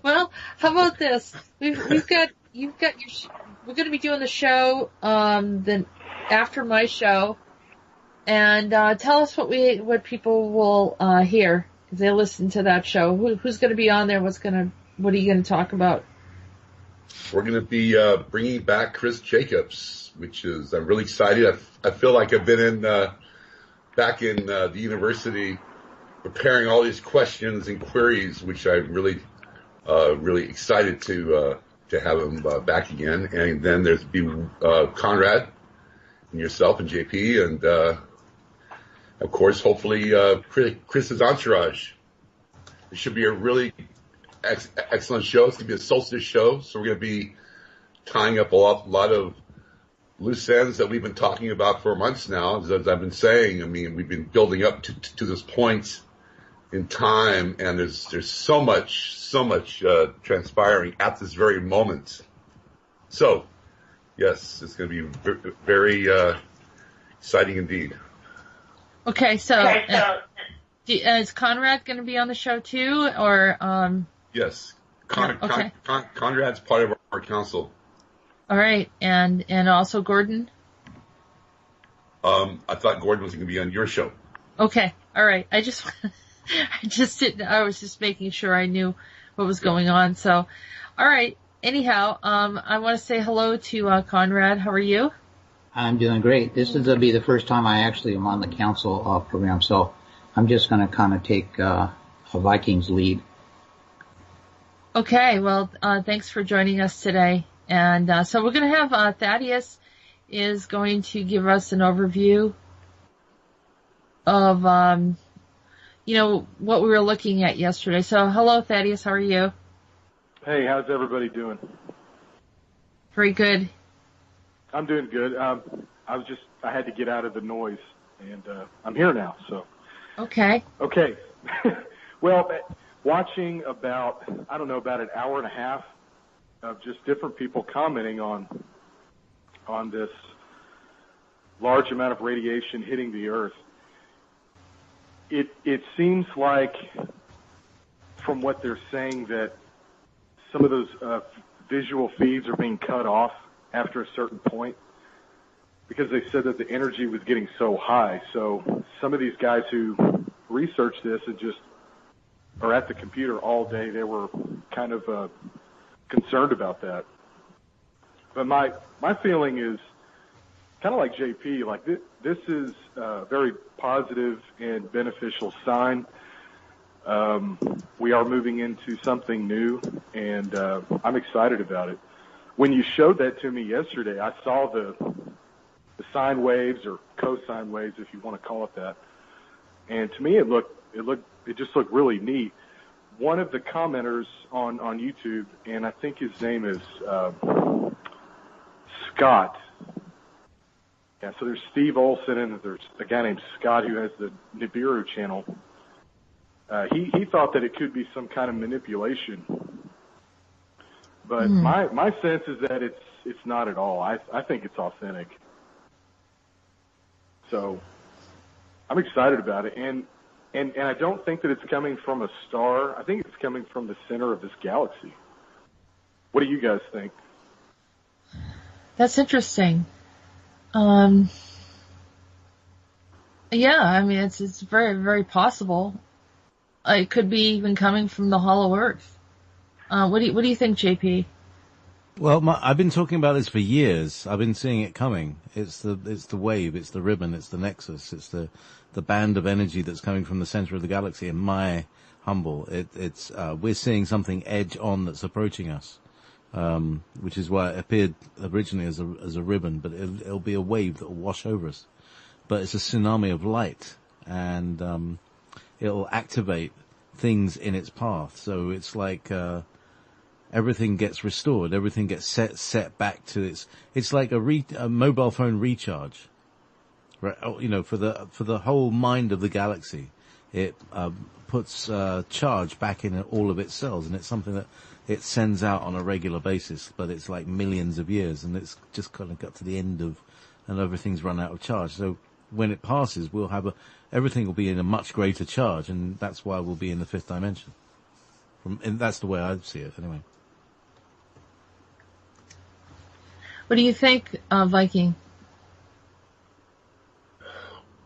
Well, how about this? We've got you've got we're going to be doing the show, then after my show, and, tell us what people will, hear if they listen to that show. Who's going to be on there? What are you going to talk about? We're going to be, bringing back Chris Jacobs, which is, I'm really excited. I feel like I've been back in the university preparing all these questions and queries, which I'm really excited to have him back again. And then there's Conrad and yourself and JP and of course, hopefully Chris's entourage. It should be a really excellent show. It's going to be a solstice show, so we're going to be tying up a lot of loose ends that we've been talking about for months now. As I've been saying, I mean, we've been building up to this point in time, and there's so much transpiring at this very moment. So, yes, it's going to be very exciting indeed. Okay, so is Conrad going to be on the show too, or Yes, okay. Conrad's part of our council. All right, and also Gordon. I thought Gordon was going to be on your show. Okay, all right. I was just making sure I knew what was going on. So, all right. Anyhow, I want to say hello to Conrad. How are you? I'm doing great. This is going to be the first time I actually am on the council program, so I'm just going to kind of take a Vikings lead. Okay, well, thanks for joining us today. And so we're going to have Thaddeus is going to give us an overview of, what we were looking at yesterday. So hello, Thaddeus. How are you? Hey, how's everybody doing? Very good. I'm doing good. I had to get out of the noise, and I'm here now, so. Okay. Okay. Well, watching about an hour and a half of just different people commenting on this large amount of radiation hitting the Earth, it seems like, from what they're saying, that some of those visual feeds are being cut off after a certain point, because they said that the energy was getting so high. So some of these guys who researched this and just are at the computer all day, they were kind of concerned about that. But my feeling is kind of like JP, like this is a very positive and beneficial sign. We are moving into something new, and I'm excited about it. When you showed that to me yesterday, I saw the sine waves, or cosine waves, if you want to call it that. And to me, it just looked really neat. One of the commenters on YouTube, and I think his name is Scott. Yeah, so there's Steve Olson, and there's a guy named Scott who has the Nibiru channel. He thought that it could be some kind of manipulation. But my sense is that it's not at all. I think it's authentic. So I'm excited about it. And I don't think that it's coming from a star. I think it's coming from the center of this galaxy. What do you guys think? That's interesting. Yeah, I mean, it's very, very possible. It could be even coming from the hollow Earth. What do you think, JP? Well, I've been talking about this for years. I've been seeing it coming. It's the wave, it's the ribbon, it's the nexus, it's the band of energy that's coming from the center of the galaxy. In my humble, we're seeing something edge on that's approaching us, which is why it appeared originally as a ribbon, but it'll be a wave that will wash over us. But it's a tsunami of light, and it'll activate things in its path. So it's like everything gets restored, everything gets set back to it's like a mobile phone recharge, right? For the whole mind of the galaxy, it puts charge back in all of its cells, and it's something that it sends out on a regular basis, but it's like millions of years, and it's just kind of got to the end of, and everything's run out of charge. So when it passes, everything will be in a much greater charge, and that's why we'll be in the fifth dimension. And that's the way I see it, anyway. What do you think, Viking?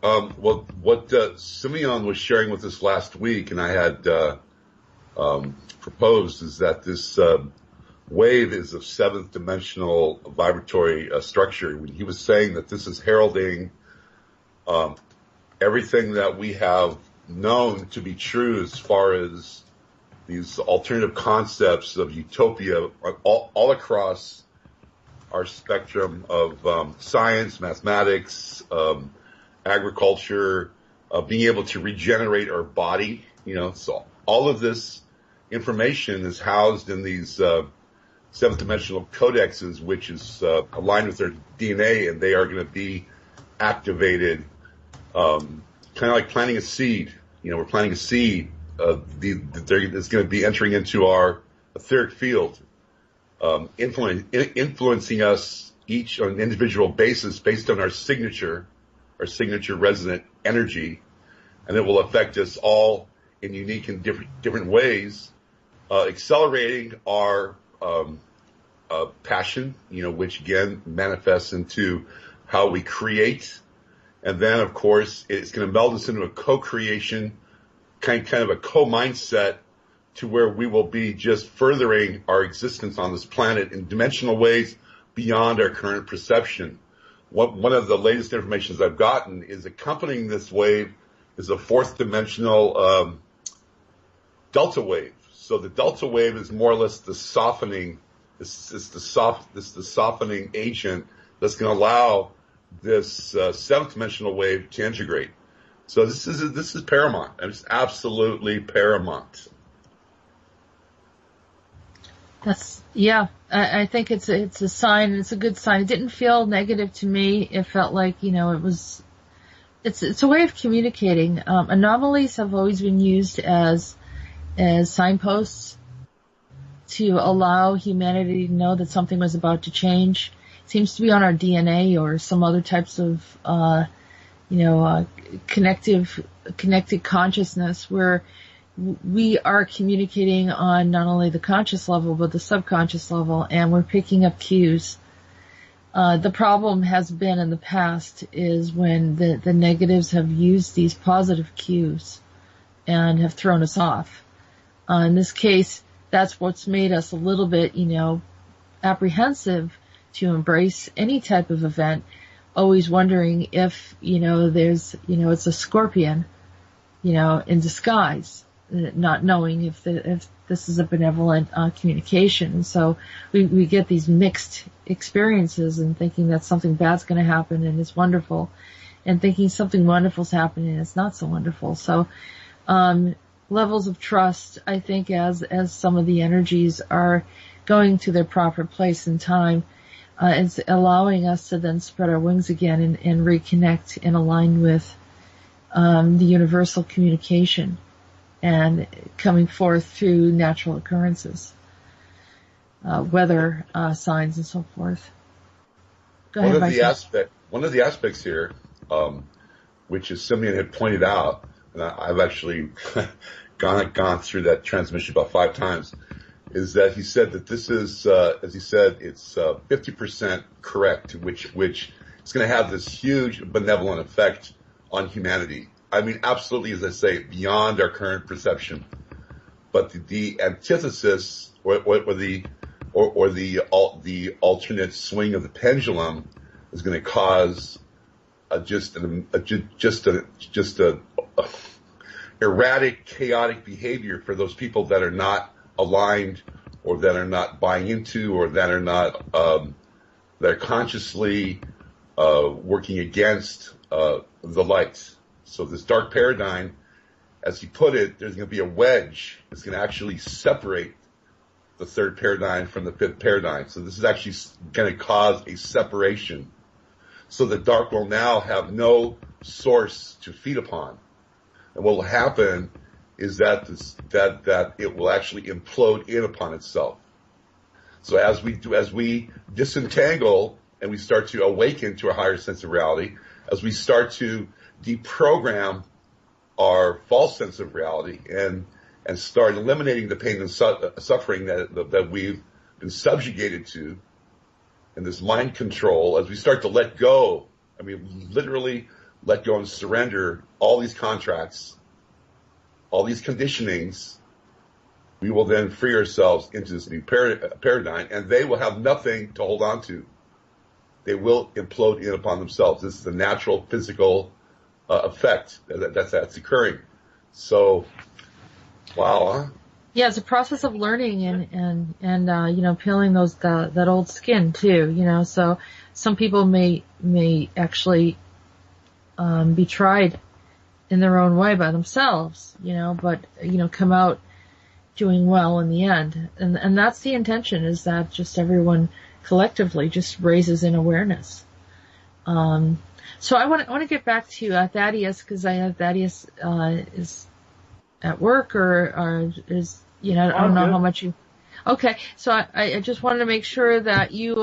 Well, what Simeon was sharing with us last week, and I had proposed, is that this wave is a seventh dimensional vibratory structure. When he was saying that this is heralding everything that we have known to be true as far as these alternative concepts of utopia all across our spectrum of science, mathematics, agriculture, being able to regenerate our body. So all of this information is housed in these seventh dimensional codexes, which is aligned with their DNA, and they are going to be activated, kind of like planting a seed. We're planting a seed that's going to be entering into our etheric field, influencing us each on an individual basis based on our signature resonant energy, and it will affect us all in unique and different ways, accelerating our passion, which again manifests into how we create. And then, of course, it's going to meld us into a co-creation, kind of a co-mindset, to where we will be just furthering our existence on this planet in dimensional ways beyond our current perception. One of the latest information I've gotten is accompanying this wave is a fourth dimensional delta wave. So the delta wave is more or less the softening. This is the softening agent that's going to allow this seventh dimensional wave to integrate. So this is paramount. It's absolutely paramount. I think it's a sign. It's a good sign. It didn't feel negative to me. It felt like, it's a way of communicating. Anomalies have always been used as signposts to allow humanity to know that something was about to change. It seems to be on our DNA or some other types of, connected consciousness, where we are communicating on not only the conscious level, but the subconscious level, and we're picking up cues. The problem has been in the past is when the negatives have used these positive cues and have thrown us off. In this case, that's what's made us a little bit, apprehensive to embrace any type of event, always wondering if, there's, it's a scorpion, in disguise, not knowing if this is a benevolent communication. So we get these mixed experiences and thinking that something bad's going to happen and it's wonderful, and thinking something wonderful's happening and it's not so wonderful. So levels of trust, I think, as some of the energies are going to their proper place and time, it's allowing us to then spread our wings again and reconnect and align with the universal communication and coming forth through natural occurrences, weather signs and so forth. Go ahead, one of the aspects here, which as Simeon had pointed out, and I've actually gone through that transmission about 5 times, is that he said that this is, as he said, it's 50% correct, which is going to have this huge benevolent effect on humanity. I mean, absolutely, as I say, beyond our current perception. But the antithesis, or the alternate swing of the pendulum, is going to cause just a erratic, chaotic behavior for those people that are not aligned, or that are not buying into, or that are not that are consciously working against the light. So this dark paradigm, as he put it, there's going to be a wedge that's going to actually separate the third paradigm from the fifth paradigm. So this is actually going to cause a separation. So the dark will now have no source to feed upon. And what will happen is that it will actually implode in upon itself. So as we disentangle and we start to awaken to a higher sense of reality, as we start to deprogram our false sense of reality and start eliminating the pain and suffering that we've been subjugated to, and this mind control, as we start to let go, I mean, literally let go and surrender all these contracts, all these conditionings, we will then free ourselves into this new paradigm, and they will have nothing to hold on to. They will implode in upon themselves. This is a natural physical effect that's occurring. So, wow, huh? Yeah, it's a process of learning and peeling that old skin too, so some people may actually, be tried in their own way by themselves, but, come out doing well in the end. And that's the intention, is that just everyone collectively just raises in awareness. So I want to get back to Thaddeus, because I have Thaddeus is at work or is, I don't know how much you. Okay, so I just wanted to make sure that you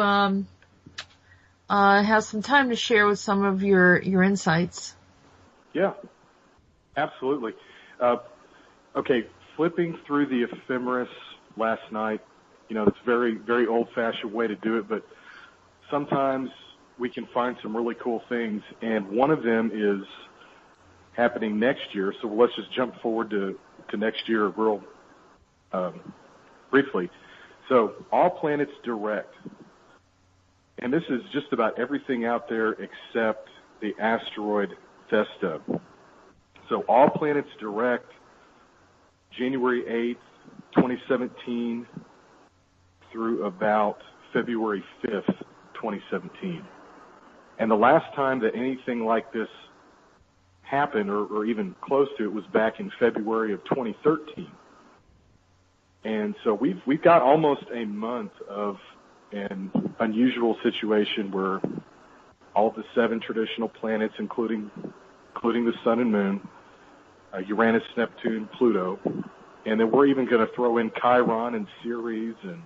have some time to share with some of your insights. Yeah, absolutely. Okay, flipping through the ephemeris last night, it's a very, very old-fashioned way to do it, but sometimes we can find some really cool things, and one of them is happening next year. So let's just jump forward to next year real briefly. So all planets direct, and this is just about everything out there except the asteroid Thesta. So all planets direct January 8th, 2017 through about February 5th, 2017. And the last time that anything like this happened, or even close to it, was back in February of 2013. And so we've got almost a month of an unusual situation where all of the 7 traditional planets, including the Sun and Moon, Uranus, Neptune, Pluto, and then we're even going to throw in Chiron and Ceres and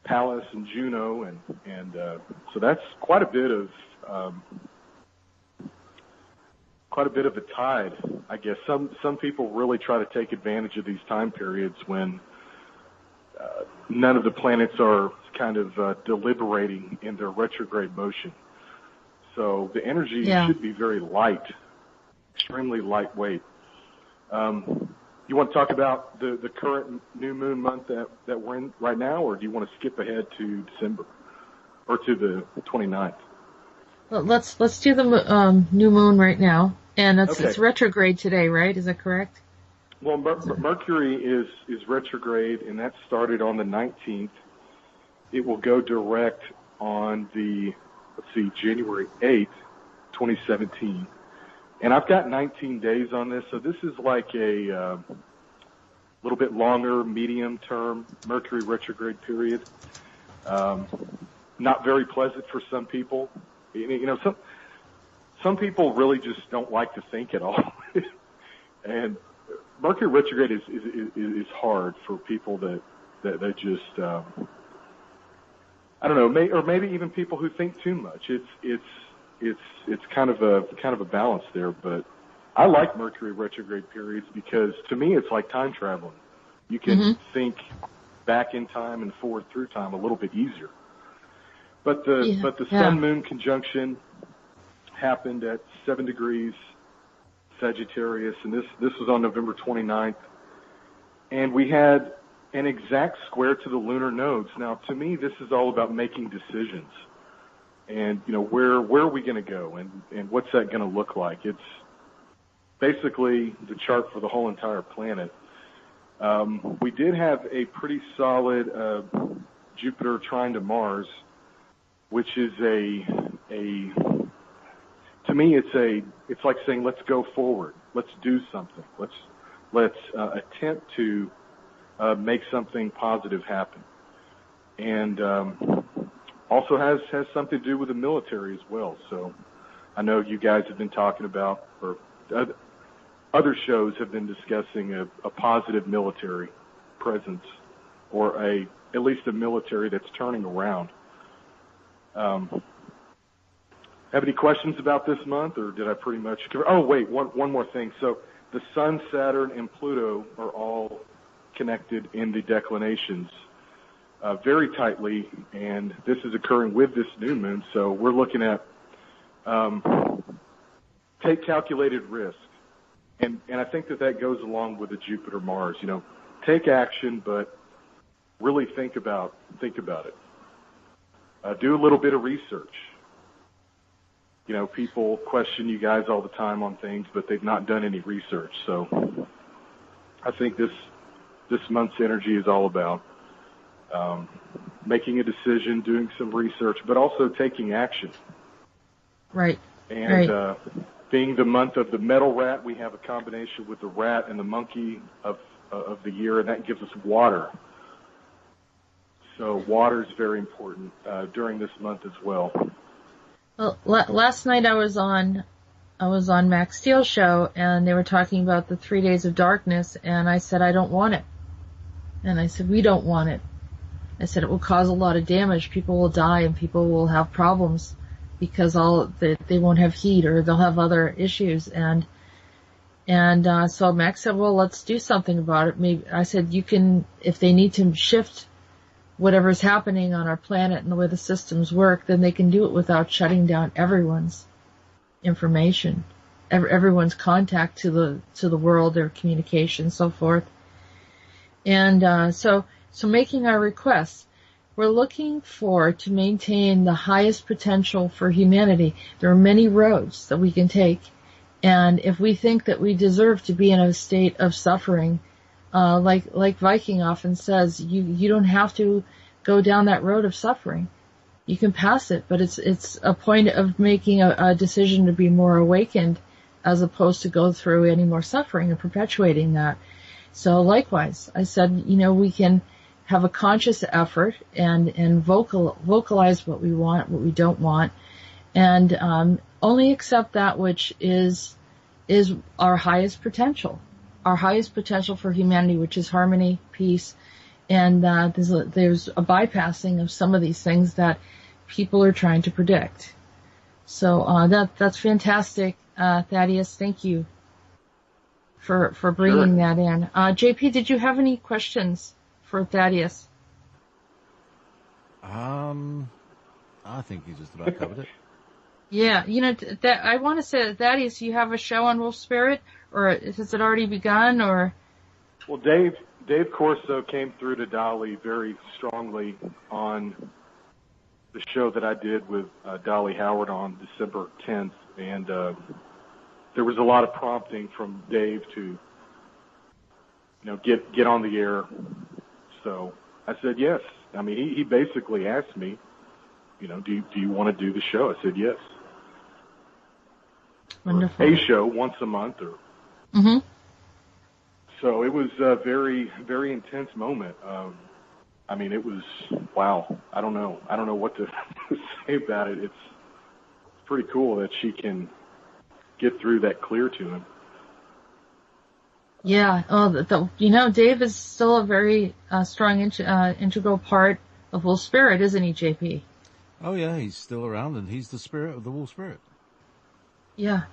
Pallas and Juno, and so that's quite a bit of a tide, I guess. Some people really try to take advantage of these time periods when none of the planets are kind of deliberating in their retrograde motion. So the energy should be very light, extremely lightweight. You want to talk about the current new moon month that we're in right now, or do you want to skip ahead to December or to the 29th? Well, let's do the new moon right now, and it's retrograde today, right? Is that correct? Well, Mercury is retrograde, and that started on the 19th. It will go direct on January 8th, 2017. And I've got 19 days on this, so this is like a little bit longer, medium-term Mercury retrograde period. Not very pleasant for some people. Some people really just don't like to think at all. And Mercury retrograde is hard for people that just I don't know, or maybe even people who think too much. It's kind of a balance there, but I like Mercury retrograde periods because to me it's like time traveling. You can think back in time and forward through time a little bit easier. But the Sun Moon conjunction happened at 7 degrees Sagittarius, and this was on November 29th, and we had an exact square to the lunar nodes. Now, to me, this is all about making decisions. And, where are we going to go, and what's that going to look like? It's basically the chart for the whole entire planet. We did have a pretty solid Jupiter trine to Mars, which is to me, it's like saying, let's go forward. Let's do something. Let's attempt to make something positive happen. And also has something to do with the military as well. So I know you guys have been talking about, or other shows have been discussing a positive military presence, or at least a military that's turning around. Have any questions about this month, or did I pretty much cover? Oh, wait, one more thing. So the Sun, Saturn, and Pluto are all connected in the declinations. very tightly, and this is occurring with this new moon. So we're looking at take calculated risk, and I think that goes along with the Jupiter Mars. Take action, but really think about it. Do a little bit of research. People question you guys all the time on things, but they've not done any research. So I think this month's energy is all about making a decision, doing some research, but also taking action. Right. And right. Being the month of the metal rat, we have a combination with the rat and the monkey of the year, and that gives us water. So water is very important during this month as well. Well, last night I was on Max Steele's show, and they were talking about the 3 days of darkness, and I said I don't want it. And I said we don't want it. I said it will cause a lot of damage. People will die, and people will have problems because they won't have heat, or they'll have other issues. And so Max said, well, let's do something about it. Maybe I said you can, if they need to shift whatever's happening on our planet and the way the systems work, then they can do it without shutting down everyone's information, everyone's contact to the world, their communication, so forth. And so making our requests, we're looking to maintain the highest potential for humanity. There are many roads that we can take, and if we think that we deserve to be in a state of suffering, like Viking often says, you don't have to go down that road of suffering. You can pass it, but it's a point of making a decision to be more awakened, as opposed to go through any more suffering and perpetuating that. So likewise, I said, we can have a conscious effort and vocalize what we want, what we don't want, and only accept that which is our highest potential. Our highest potential for humanity, which is harmony, peace, and there's a bypassing of some of these things that people are trying to predict. So that's fantastic, Thaddeus. Thank you for bringing that in. JP, did you have any questions for Thaddeus? I think you just about covered it. Yeah, I want to say, Thaddeus, you have a show on Wolf Spirit, or has it already begun, or? Well, Dave Corso came through to Dolly very strongly on the show that I did with Dolly Howard on December 10th, and there was a lot of prompting from Dave to, get on the air. So I said yes. I mean, he basically asked me, do you want to do the show? I said yes. Wonderful. A show once a month, or. Mm-hmm. So it was a very, very intense moment. I mean, it was, wow. I don't know what to say about it. It's pretty cool that she can get through that clear to him. Yeah. Oh, Dave is still a very strong integral part of Wolf Spirit, isn't he, JP? Oh yeah, he's still around, and he's the spirit of the Wolf Spirit. Yeah.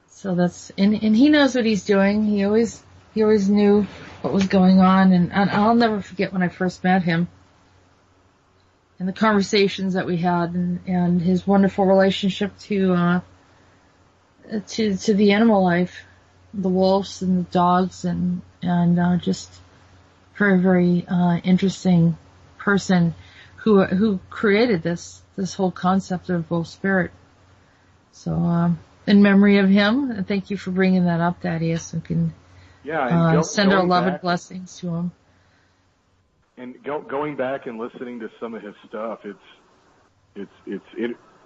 So and he knows what he's doing. He always knew what was going on, and I'll never forget when I first met him and the conversations that we had, and his wonderful relationship to the animal life, the wolves and the dogs, and just very, very interesting person who created this whole concept of Wolf Spirit. So in memory of him, and thank you for bringing that up, Thaddeus, and can send our love and blessings to him. And going back and listening to some of his stuff, it's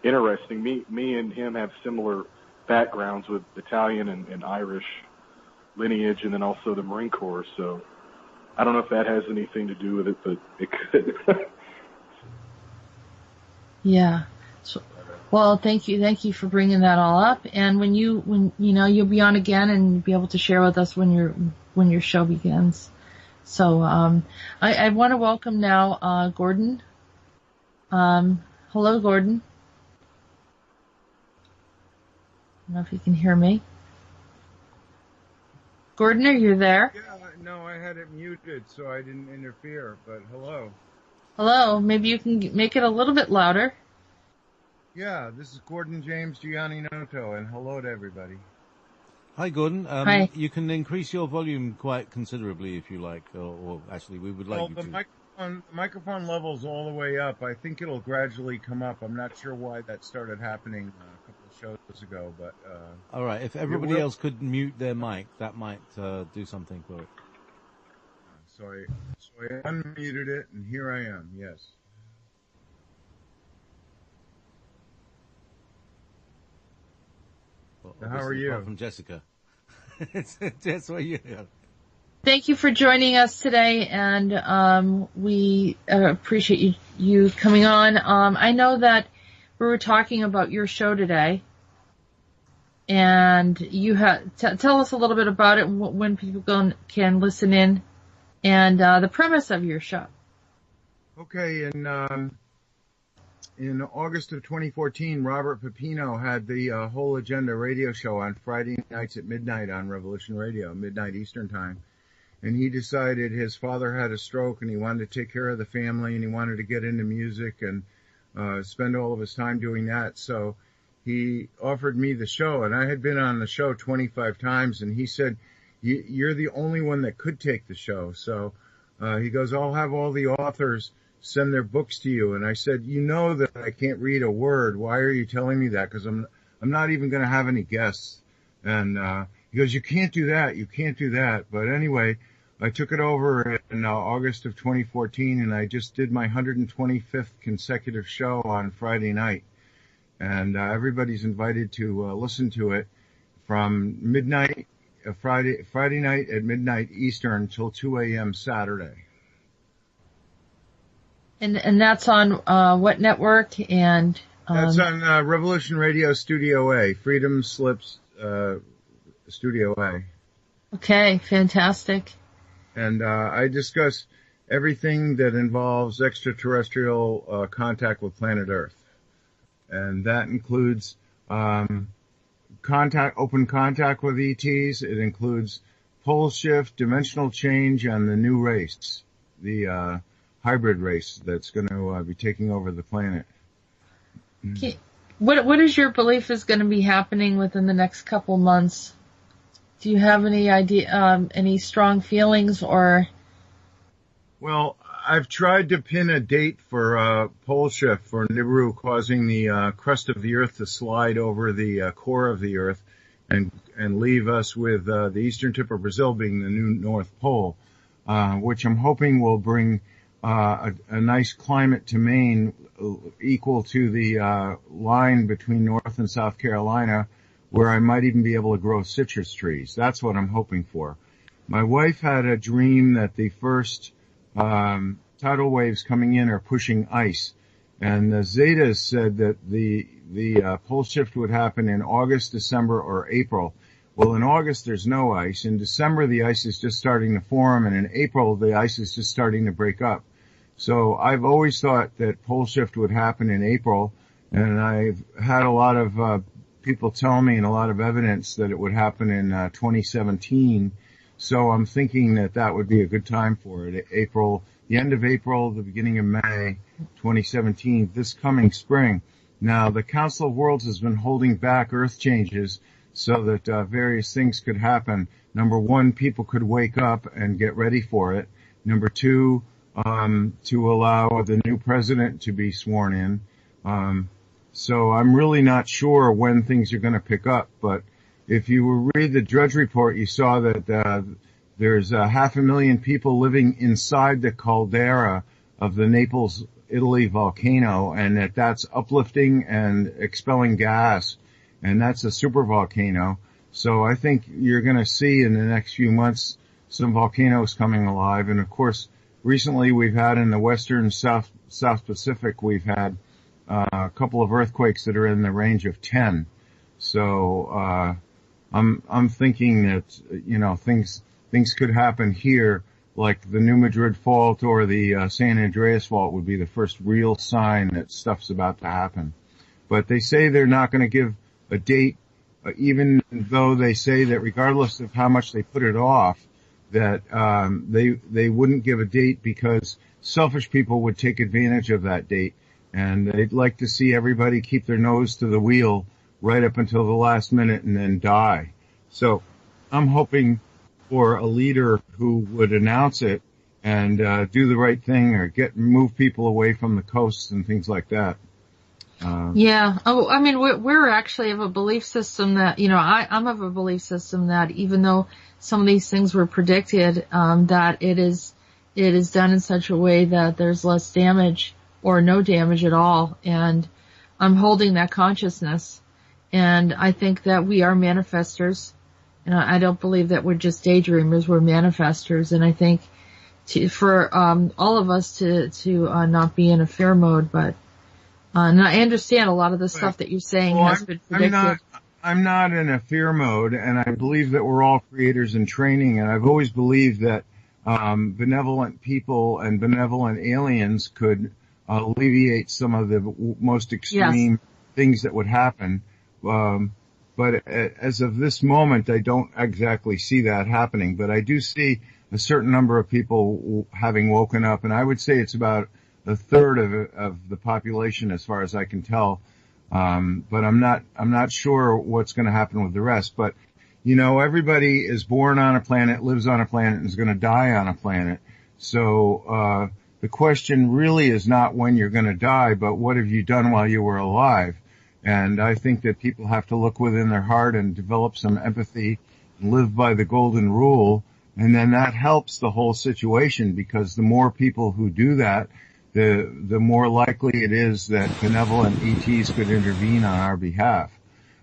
interesting. Me and him have similar backgrounds with Italian and Irish lineage, and then also the Marine Corps. So I don't know if that has anything to do with it, but it could. Yeah. So, well, thank you for bringing that all up. And when you'll be on again and you'll be able to share with us when your show begins. So, I want to welcome now, Gordon. Hello, Gordon. I don't know if you can hear me. Gordon, are you there? Yeah, no, I had it muted so I didn't interfere, but hello. Hello. Maybe you can make it a little bit louder. Yeah, this is Gordon James Gianni Noto, and hello to everybody. Hi, Gordon. Hi. You can increase your volume quite considerably if you like, or actually we would like you to. The microphone level's all the way up. I think it'll gradually come up. I'm not sure why that started happening a couple of shows ago, but... all right, if everybody else could mute their mic, that might do something for it. So I unmuted it, and here I am, yes. Well, how are you? Apart from Jessica. That's what you have. Thank you for joining us today, and we appreciate you coming on. I know that we were talking about your show today, and you tell us a little bit about it, when people can listen in, and the premise of your show. Okay, in August of 2014, Robert Pepino had the Whole Agenda radio show on Friday nights at midnight on Revolution Radio, midnight Eastern Time. And he decided his father had a stroke and he wanted to take care of the family and he wanted to get into music and spend all of his time doing that. So he offered me the show, and I had been on the show 25 times, and he said, you're the only one that could take the show. So he goes, I'll have all the authors send their books to you. And I said, you know that I can't read a word. Why are you telling me that? Because I'm not even going to have any guests. And he goes, you can't do that. You can't do that. But anyway, I took it over in August of 2014, and I just did my 125th consecutive show on Friday night. And everybody's invited to listen to it from midnight, Friday night at midnight Eastern till 2 a.m. Saturday. And that's on what network? And that's on Revolution Radio Studio A, Freedom Slips Studio A. Okay, fantastic. And I discuss everything that involves extraterrestrial contact with planet Earth. And that includes open contact with ETs. It includes pole shift, dimensional change, and the new race, the hybrid race that's going to be taking over the planet. Okay. What is your belief is going to be happening within the next couple months? Do you have any idea, any strong feelings or? Well, I've tried to pin a date for pole shift for Nibiru causing the crust of the Earth to slide over the core of the Earth and leave us with the eastern tip of Brazil being the new North Pole, which I'm hoping will bring a nice climate to Maine equal to the line between North and South Carolina, where I might even be able to grow citrus trees. That's what I'm hoping for. My wife had a dream that the first tidal waves coming in are pushing ice, and the Zetas said that the pole shift would happen in August, December, or April. Well, in August there's no ice. In December the ice is just starting to form, and in April the ice is just starting to break up. So I've always thought that pole shift would happen in April, and I've had a lot of people tell me and a lot of evidence that it would happen in 2017. So I'm thinking that that would be a good time for it. April, the end of April, the beginning of May 2017, this coming spring. Now, the Council of Worlds has been holding back Earth changes so that various things could happen. Number one, people could wake up and get ready for it. Number two, to allow the new president to be sworn in. So I'm really not sure when things are going to pick up, but if you read the Drudge Report, you saw that there's 500,000 people living inside the caldera of the Naples, Italy volcano, and that's uplifting and expelling gas, and that's a supervolcano. So I think you're going to see in the next few months some volcanoes coming alive, and of course, recently we've had in the western South Pacific, we've had a couple of earthquakes that are in the range of 10. So I'm thinking that things could happen here, like the New Madrid Fault or the San Andreas Fault would be the first real sign that stuff's about to happen. But they say they're not going to give a date even though they say that regardless of how much they put it off, that they wouldn't give a date because selfish people would take advantage of that date, and they'd like to see everybody keep their nose to the wheel right up until the last minute and then die. So I'm hoping for a leader who would announce it and do the right thing, or move people away from the coasts and things like that. Yeah. Oh, I mean, we're actually of a belief system that, I'm of a belief system that even though some of these things were predicted, that it is done in such a way that there's less damage or no damage at all. And I'm holding that consciousness. And I think that we are manifestors. And I don't believe that we're just daydreamers, we're manifestors. And I think for all of us to not be in a fear mode, but and I understand a lot of the stuff that you're saying has been predicted. I'm not in a fear mode, and I believe that we're all creators in training, and I've always believed that benevolent people and benevolent aliens could alleviate some of the most extreme things that would happen. But as of this moment, I don't exactly see that happening, but I do see a certain number of people having woken up, and I would say it's about a third of the population as far as I can tell. But I'm not sure what's going to happen with the rest. But, everybody is born on a planet, lives on a planet, and is going to die on a planet. So, the question really is not when you're going to die, but what have you done while you were alive? And I think that people have to look within their heart and develop some empathy and live by the golden rule. And then that helps the whole situation, because the more people who do that, the more likely it is that benevolent ETs could intervene on our behalf.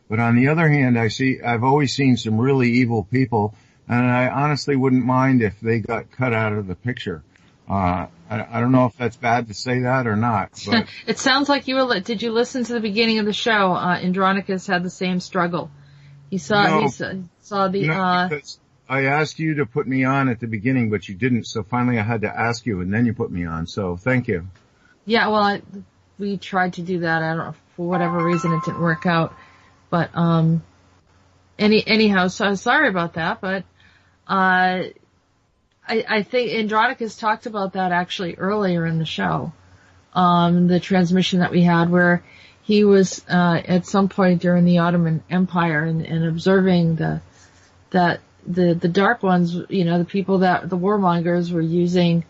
But on the other hand, I've always seen some really evil people, and I honestly wouldn't mind if they got cut out of the picture. I don't know if that's bad to say that or not. But it sounds like did you listen to the beginning of the show? Andronicus had the same struggle. He saw because I asked you to put me on at the beginning, but you didn't. So finally I had to ask you, and then you put me on. So thank you. Yeah, well, we tried to do that. I don't know, for whatever reason it didn't work out. But, anyhow, so sorry about that. But, I think Andronicus talked about that actually earlier in the show. The transmission that we had where he was, at some point during the Ottoman Empire and observing the dark ones, the people the warmongers were using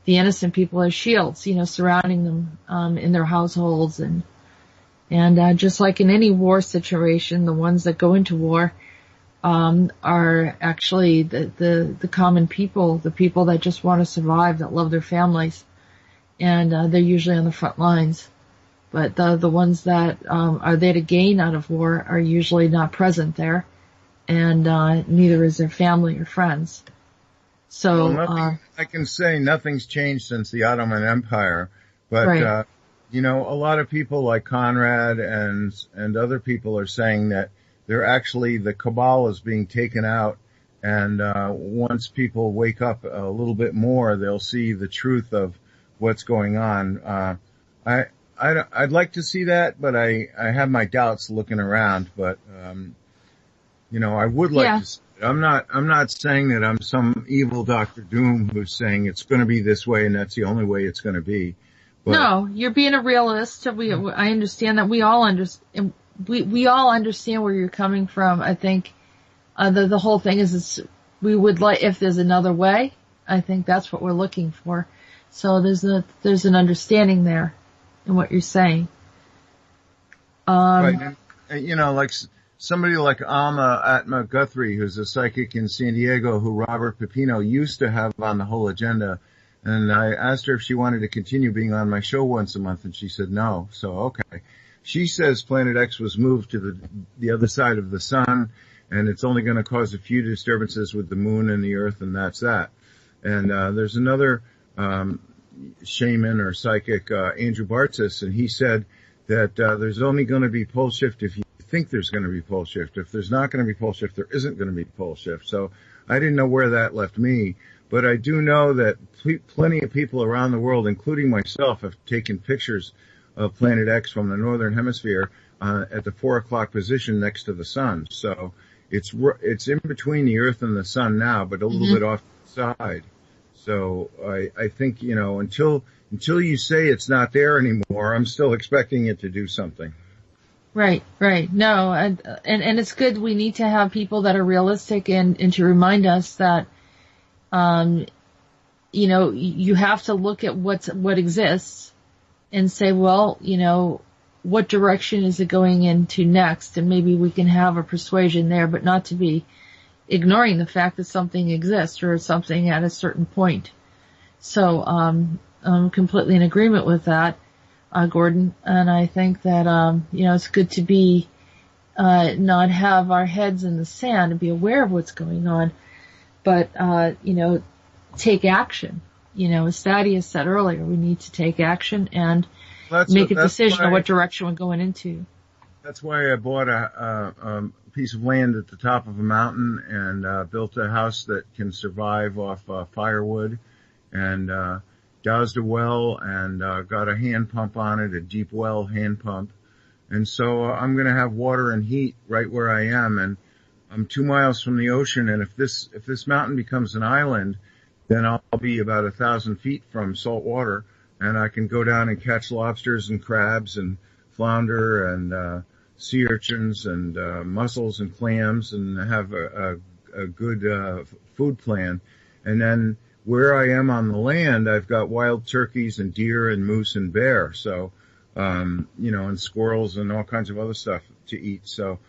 the innocent people as shields, surrounding them, in their households and just like in any war situation, the ones that go into war, are actually the common people, the people that just want to survive, that love their families. And, they're usually on the front lines. But the ones that, are there to gain out of war are usually not present there. And neither is their family or friends. So I can say nothing's changed since the Ottoman Empire, but right. A lot of people like Conrad and other people are saying that the cabal is being taken out, and once people wake up a little bit more, they'll see the truth of what's going on. I'd like to see that, but I have my doubts looking around, but I would like to see it. I'm not saying that I'm some evil Dr. Doom who's saying it's going to be this way and that's the only way it's going to be. But, no, you're being a realist. I understand that we all understand. We all understand where you're coming from. I think the whole thing is we would like, if there's another way. I think that's what we're looking for. So there's an understanding there in what you're saying. Right, and, like somebody like Alma Atma Guthrie, who's a psychic in San Diego, who Robert Pepino used to have on the whole agenda. And I asked her if she wanted to continue being on my show once a month, and she said no. So, okay. She says Planet X was moved to the other side of the sun, and it's only going to cause a few disturbances with the moon and the earth, and that's that. And there's another shaman or psychic, Andrew Bartzis, and he said that there's only going to be pole shift if you think there's going to be pole shift. If there's not going to be pole shift, there isn't going to be pole shift. So I didn't know where that left me. But I do know that plenty of people around the world, including myself, have taken pictures of Planet X from the Northern Hemisphere at the 4 o'clock position next to the sun. So it's in between the Earth and the sun now, but a little bit off to the side. So I think, until you say it's not there anymore, I'm still expecting it to do something. Right. No, and it's good. We need to have people that are realistic and to remind us that, you have to look at what exists and say, well, what direction is it going into next? And maybe we can have a persuasion there, but not to be ignoring the fact that something exists or something at a certain point. So, I'm completely in agreement with that, Gordon. And I think that, it's good to be, not have our heads in the sand and be aware of what's going on, but, take action. As Thaddeus said earlier, we need to take action and make a decision on what direction we're going into. That's why I bought a piece of land at the top of a mountain and built a house that can survive off firewood, and doused a well and got a hand pump on it, a deep well hand pump. And so I'm going to have water and heat right where I am, and I'm 2 miles from the ocean. And if this mountain becomes an island, then I'll be about 1,000 feet from salt water, and I can go down and catch lobsters and crabs and flounder and sea urchins and mussels and clams and have a good food plan. And then where I am on the land, I've got wild turkeys and deer and moose and bear. So, and squirrels and all kinds of other stuff to eat. So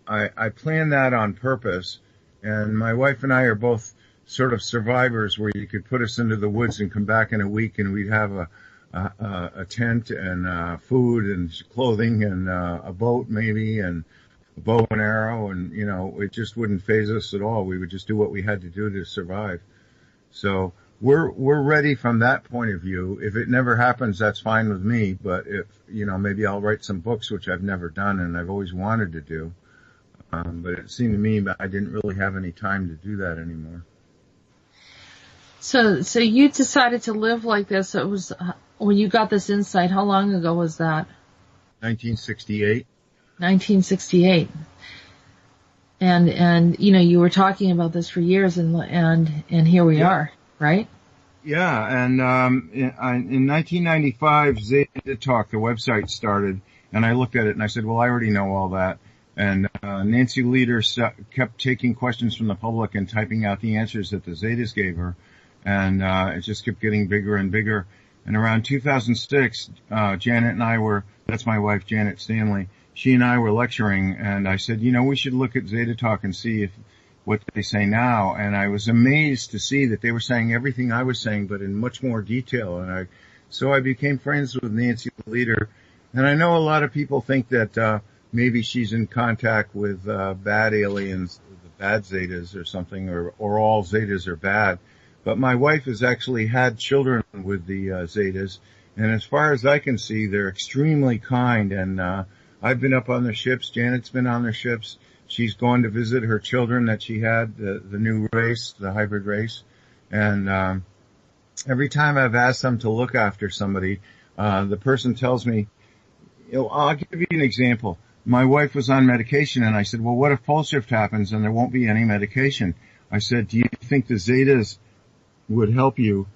I plan that on purpose. And my wife and I are both sort of survivors, where you could put us into the woods and come back in a week and we'd have a tent and food and clothing and a boat maybe and a bow and arrow, and it just wouldn't faze us at all. We would just do what we had to do to survive. So we're ready from that point of view. If it never happens, that's fine with me, but if maybe I'll write some books, which I've never done and I've always wanted to do. But it seemed to me I didn't really have any time to do that anymore. So you decided to live like this. It was when you got this insight. How long ago was that? 1968. 1968. And you were talking about this for years, and here we are, right? Yeah, and in 1995, Zeta Talk, the website, started, and I looked at it and I said, well, I already know all that. And Nancy Leader kept taking questions from the public and typing out the answers that the Zetas gave her. And it just kept getting bigger and bigger. And around 2006, Janet and I that's my wife, Janet Stanley, she and I were lecturing, and I said, we should look at Zeta Talk and see what they say now. And I was amazed to see that they were saying everything I was saying, but in much more detail. And so I became friends with Nancy Leader. And I know a lot of people think that maybe she's in contact with bad aliens, the bad Zetas or something, or all Zetas are bad. But my wife has actually had children with the Zetas, and as far as I can see, they're extremely kind. And I've been up on their ships. Janet's been on their ships. She's gone to visit her children that she had, the new race, the hybrid race. And every time I've asked them to look after somebody, the person tells me, I'll give you an example. My wife was on medication, and I said, well, what if pole shift happens and there won't be any medication? I said, do you think the Zetas would help you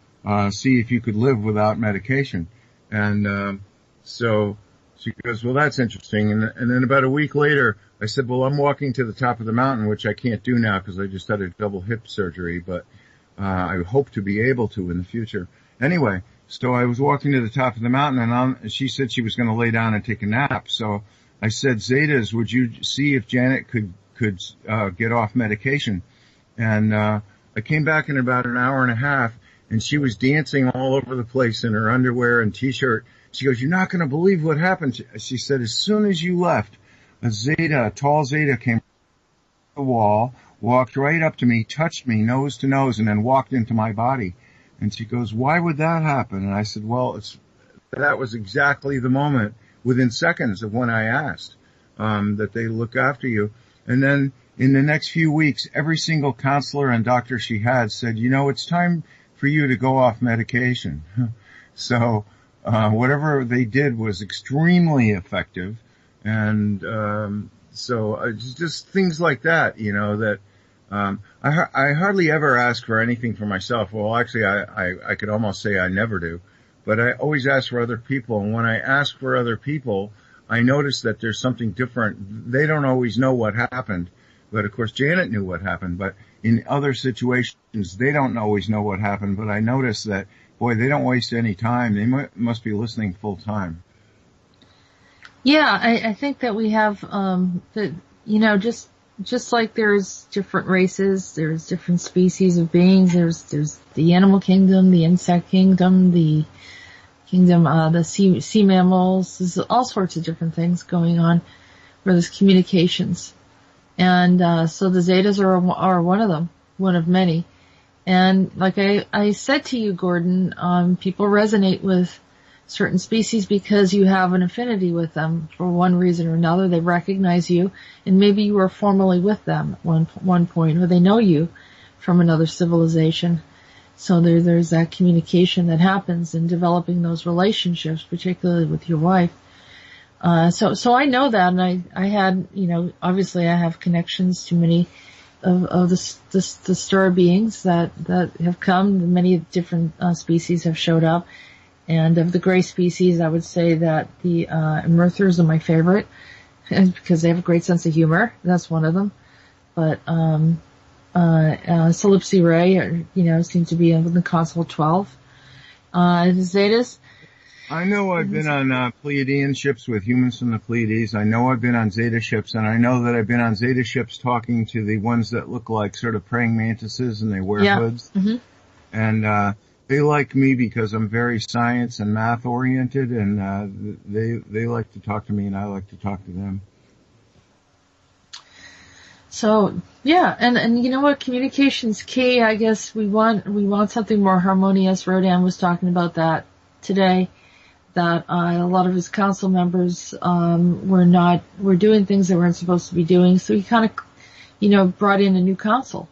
see if you could live without medication? And so she goes, well, that's interesting. And then about a week later, I said, well, I'm walking to the top of the mountain, which I can't do now because I just had a double hip surgery, but I hope to be able to in the future. Anyway, so I was walking to the top of the mountain, and she said she was going to lay down and take a nap. So I said, Zetas, would you see if Janet could get off medication? And I came back in about an hour and a half, and she was dancing all over the place in her underwear and T-shirt. She goes, you're not going to believe what happened. She said, as soon as you left, a tall Zeta came to the wall, walked right up to me, touched me nose to nose, and then walked into my body. And she goes, why would that happen? And I said, well, that was exactly the moment, within seconds of when I asked, that they look after you. And then in the next few weeks, every single counselor and doctor she had said, it's time for you to go off medication. So whatever they did was extremely effective. And so just things like that, that I hardly ever ask for anything for myself. Well, actually, I could almost say I never do, but I always ask for other people. And when I ask for other people, I notice that there's something different. They don't always know what happened, but of course Janet knew what happened. But in other situations, they don't always know what happened. But I notice that, boy, they don't waste any time. They must be listening full time. Yeah, I think that we have, just like there's different races, there's different species of beings, there's the animal kingdom, the insect kingdom, the sea mammals, there's all sorts of different things going on where there's communications. And, so the Zetas are one of them, one of many. And like I said to you, Gordon, people resonate with certain species because you have an affinity with them for one reason or another. They recognize you, and maybe you were formerly with them at one point, or they know you from another civilization. So there's that communication that happens in developing those relationships, particularly with your wife. So I know that, and I had, obviously I have connections to many of the star beings that have come. Many different species have showed up. And of the gray species, I would say that the Emerthers are my favorite because they have a great sense of humor. That's one of them. But Calypsi Ray, seem to be in the Console 12. Zetas. I know I've been on Pleiadian ships with humans from the Pleiades. I know I've been on Zeta ships, and I know that I've been on Zeta ships talking to the ones that look like sort of praying mantises, and they wear hoods. Mm-hmm. And they like me because I'm very science and math oriented, and they like to talk to me, and I like to talk to them. So yeah, and you know what? Communication's key. I guess we want something more harmonious. Rhodan was talking about that today. That a lot of his council members were doing things they weren't supposed to be doing. So he kind of brought in a new council.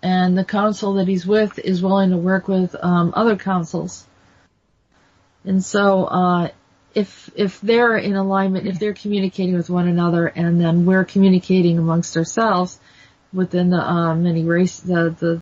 And the council that he's with is willing to work with other councils. And so if they're in alignment, if they're communicating with one another, and then we're communicating amongst ourselves within the many race, the